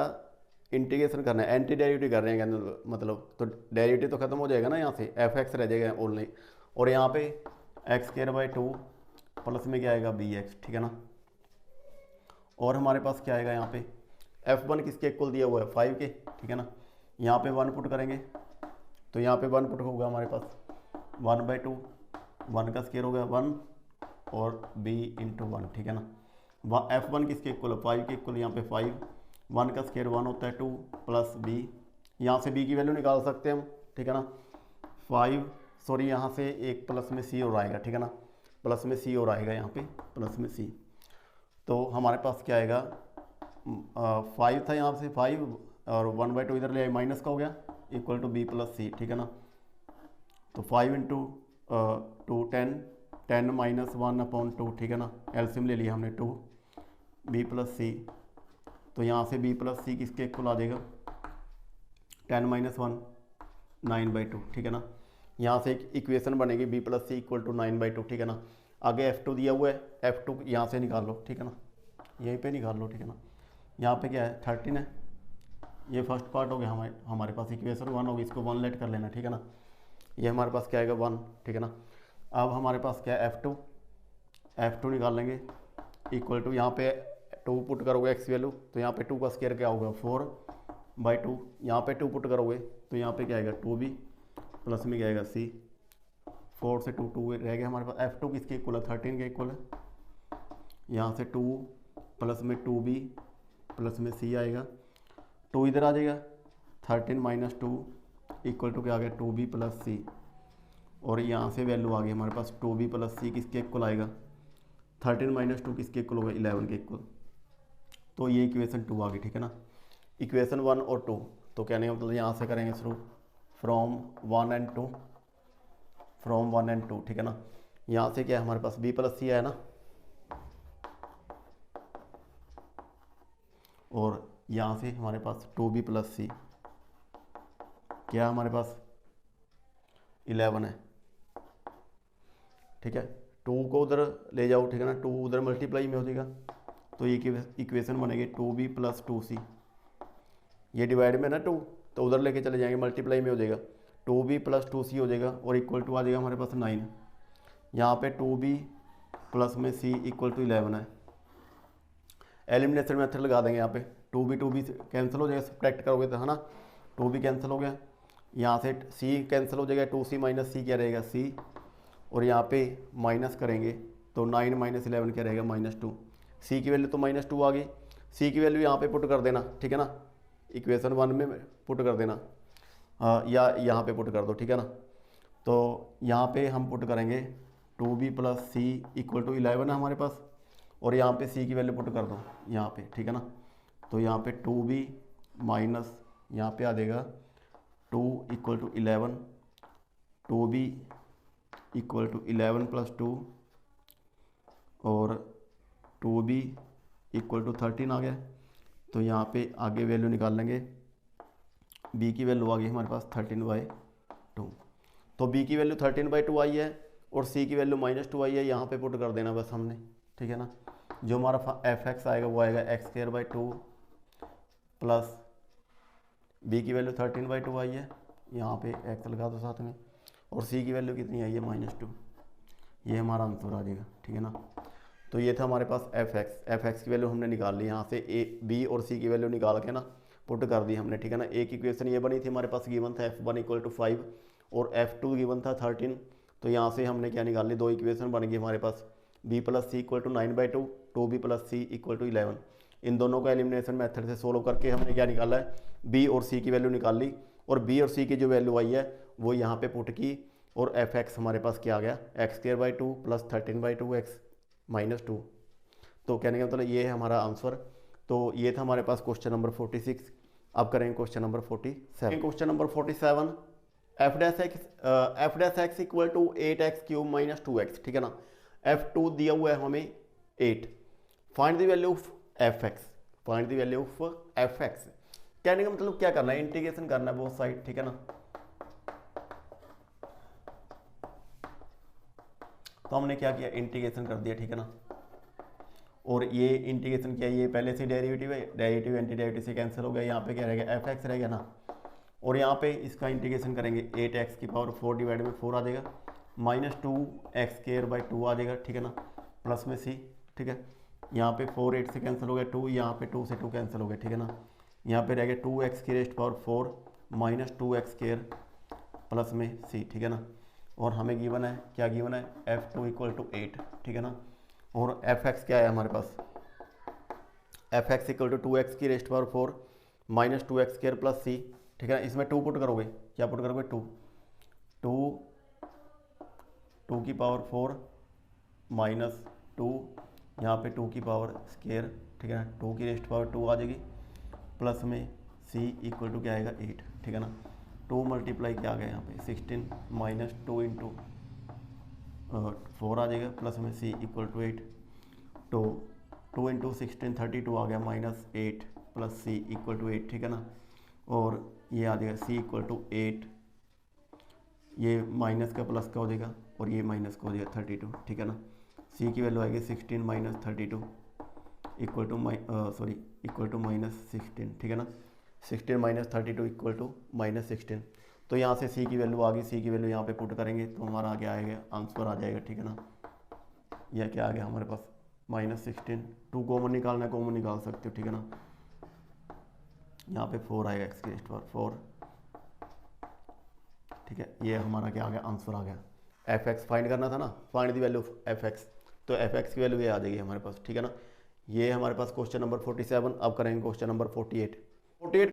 [SPEAKER 1] इंटीग्रेशन करना है, एंटी डेरिवेटिव कर रहे हैं मतलब, तो डेरिवेटिव तो खत्म हो जाएगा ना, यहाँ से एफ एक्स रह जाएगा ओनली। और यहाँ पे एक्स स्क्वायर बाई 2 प्लस में क्या आएगा, बी एक्स, ठीक है ना। और हमारे पास क्या आएगा यहाँ पे, F1 किसके इक्वल दिया हुआ है, 5 के, ठीक है ना। यहाँ पे 1 पुट करेंगे तो यहाँ पे 1 पुट होगा हमारे पास 1 बाई 2, 1 का स्क्वायर हो गया 1 और b इंटू 1, ठीक है ना। F1 किसके इक्वल है, 5 के इक्वल, यहाँ पे 5, 1 का स्क्वायर 1 होता है 2 प्लस b, यहाँ से b की वैल्यू निकाल सकते हैं हम, ठीक है ना। 5 सॉरी यहाँ से एक प्लस में c और आएगा, ठीक है ना, प्लस में c और आएगा यहाँ पे, प्लस में c। तो हमारे पास क्या आएगा, 5 था यहाँ से 5 और 1 बाई 2 इधर ले आए, माइनस का हो गया, इक्वल टू b प्लस सी, ठीक है ना। तो 5 इंटू 2 10 माइनस 1/2, ठीक है ना। एलसीएम ले लिया हमने 2, b प्लस सी। तो यहाँ से b प्लस सी किसके इक्वल आ जाएगा, 10 माइनस 1 9/2, ठीक है ना। यहाँ से एक इक्वेशन बनेगी b plus c equal to 9/2, ठीक है ना। आगे F2 दिया हुआ है, F2 यहाँ से निकाल लो, ठीक है ना, यहीं पे निकाल लो, ठीक है ना। यहाँ पे क्या है 13 है, ये फर्स्ट पार्ट हो गया हमारे पास, इक्वेशन 1 होगी, इसको 1 लेट कर लेना, ठीक है ना। ये हमारे पास क्या आएगा 1, ठीक है ना। अब हमारे पास क्या है F2 निकाल लेंगे, इक्वल टू यहाँ पे 2 पुट करोगे एक्स वैल्यू, तो यहाँ पे 2 का स्क्वायर क्या होगा 4/2, यहाँ पे 2 पुट करोगे तो यहाँ पे क्या आएगा 2b प्लस में क्या आएगा c, 4 से 2 रह गया हमारे पास। F2 किसके इक्वल है, 13 के इक्वल है, यहाँ से 2 प्लस में 2b प्लस में c आएगा, 2 इधर आ जाएगा, 13 माइनस 2 इक्वल टू क्या आ गया 2b प्लस c, और यहाँ से वैल्यू आ गई हमारे पास 2b प्लस c किसके इक्वल आएगा, 13 माइनस 2 किसके इक्वल होगा 11 के इक्वल। तो ये इक्वेशन 2 आ गई, ठीक है ना। इक्वेशन 1 और 2, तो कहने का मतलब यहाँ से करेंगे शुरू, फ्रॉम 1 एंड 2, ठीक है ना। यहाँ से क्या है हमारे पास b प्लस सी है ना, और यहाँ से हमारे पास 2b प्लस सी, क्या हमारे पास 11 है, ठीक है। 2 को उधर ले जाओ, ठीक है ना, 2 उधर मल्टीप्लाई में हो जाएगा, तो ये इक्वेशन बनेगी 2b प्लस 2c, ये डिवाइड में ना 2, तो उधर लेके चले जाएंगे, मल्टीप्लाई में हो जाएगा, 2b प्लस 2c हो जाएगा, और इक्वल टू आ जाएगा हमारे पास 9। यहाँ पे 2b प्लस में c इक्वल टू 11 है। एलिमिनेशन मेथड लगा देंगे, यहाँ पे 2b कैंसिल हो जाएगा, सब्ट्रैक्ट करोगे तो, है ना, 2b कैंसिल हो गया, यहाँ से c कैंसिल हो जाएगा, 2c माइनस c क्या रहेगा c, और यहाँ पे माइनस करेंगे तो 9 माइनस 11 क्या रहेगा -2, c की वैल्यू तो -2 आ गई, c की वैल्यू यहाँ पे पुट कर देना, ठीक है ना, इक्वेशन 1 में पुट कर देना, या यहाँ पे पुट कर दो, ठीक है ना। तो यहाँ पे हम पुट करेंगे 2b plus c equal to 11 है हमारे पास, और यहाँ पे c की वैल्यू पुट कर दो यहाँ पे, ठीक है ना। तो यहाँ पे 2b माइनस यहाँ पे आ जाएगा 2 equal to 11, 2b equal to 11 plus 2 और 2b इक्वल टू 13 आ गया। तो यहाँ पे आगे वैल्यू निकाल लेंगे, b की वैल्यू आ गई हमारे पास 13/2। तो b की वैल्यू 13/2 आई है और c की वैल्यू -2 आई है, यहाँ पे पुट कर देना बस हमने, ठीक है ना। जो हमारा f(x) आएगा वो आएगा x²/2 प्लस b की वैल्यू 13/2 आई है, यहाँ पे x लगा दो साथ में, और c की वैल्यू कितनी आई है -2। ये हमारा आंसर आ जाएगा, ठीक है ना। तो ये था हमारे पास f(x) की वैल्यू हमने निकाल ली, यहाँ से b और c की वैल्यू निकाल के ना पुट कर दी हमने, ठीक है ना। एक इक्वेशन ये बनी थी हमारे पास, गिवन था f1 इक्वल टू 5 और f2 गिवन था 13। तो यहाँ से हमने क्या निकाल ली, दो इक्वेशन बन गई हमारे पास, b plus c equal to 9/2, 2b plus c equal to 11। इन दोनों का एलिमिनेशन मेथड से सोल्व करके हमने क्या निकाला है, b और c की वैल्यू निकाल ली, और b और c की जो वैल्यू आई है वो यहाँ पे पुट की, और f(x) हमारे पास क्या आ गया, x²/2 प्लस 13/2x -2। तो कहने का मतलब ये है हमारा आंसर। तो ये था हमारे पास क्वेश्चन नंबर 46। अब करेंगे question number 47। Question number 47, f(x) equal to 8x³ minus 2x, ठीक है ना। f2 दिया हुआ है हमें 8, find the value of f(x), find the value of f(x). कहने का मतलब क्या करना है, इंटीग्रेशन करना है बोथ साइड, ठीक है ना। तो हमने क्या किया, इंटीग्रेशन कर दिया, ठीक है ना। और ये इंटीग्रेशन किया, ये पहले से डेरिवेटिव है, डेरिवेटिव एंटी डेरिवेटिव से कैंसिल हो गया, यहाँ पे क्या रहेगा, f(x) रहेगा ना। और यहाँ पे इसका इंटीग्रेशन करेंगे, 8x⁴ डिवाइड में 4 आ जाएगा, -2x²/2 आ जाएगा, ठीक है ना, प्लस में c, ठीक है। यहाँ पे 4 8 से कैंसिल हो गया, 2 यहाँ पे 2 से 2 कैंसिल हो गया, ठीक है ना। यहाँ पे रह गया 2x⁴ -2x² प्लस में c, ठीक है ना। और हमें गिवन है, क्या गिवन है, f2 इक्वल टू 8, ठीक है ना। और f(x) क्या है हमारे पास, f(x) equal to 2x⁴ -2x² plus c, ठीक है ना। इसमें 2 पुट करोगे, क्या पुट करोगे, 2 की पावर 4 -2, यहाँ पे 2 की पावर स्क्वायर, ठीक है ना, 2 आ जाएगी, प्लस में c इक्वल टू क्या आएगा, 8, ठीक है ना। 2 मल्टीप्लाई क्या आ गया यहाँ पे, 16 -2 इंटू 4 आ जाएगा, प्लस में c इक्वल टू 8। तो 2 इंटू 16 32 आ गया, -8 प्लस c इक्वल टू 8, ठीक है ना। और ये आ जाएगा c इक्वल टू 8, ये माइनस का प्लस का हो जाएगा और ये माइनस का हो जाएगा 32, ठीक है ना। c की वैल्यू आएगी 16 - 32 इक्वल टू -16, ठीक है ना। 16 - 32 इक्वल टू -16। तो यहाँ से c की वैल्यू आ गई, c की वैल्यू यहाँ पे पुट करेंगे तो हमारा क्या आएगा, आंसर आ जाएगा, ठीक है ना। यह क्या आ गया हमारे पास, -16, 2 कॉमन निकालना है, कॉमन निकाल सकते हो, ठीक है ना। यहाँ पे 4 आएगा, x⁴, ठीक है। ये हमारा क्या आ गया, आंसर आ गया। f(x) फाइंड करना था ना, find the value of f(x), तो f(x) की वैल्यू ये आ जाएगी हमारे पास, ठीक है ना। ये हमारे पास क्वेश्चन नंबर 47। अब करेंगे क्वेश्चन नंबर 48।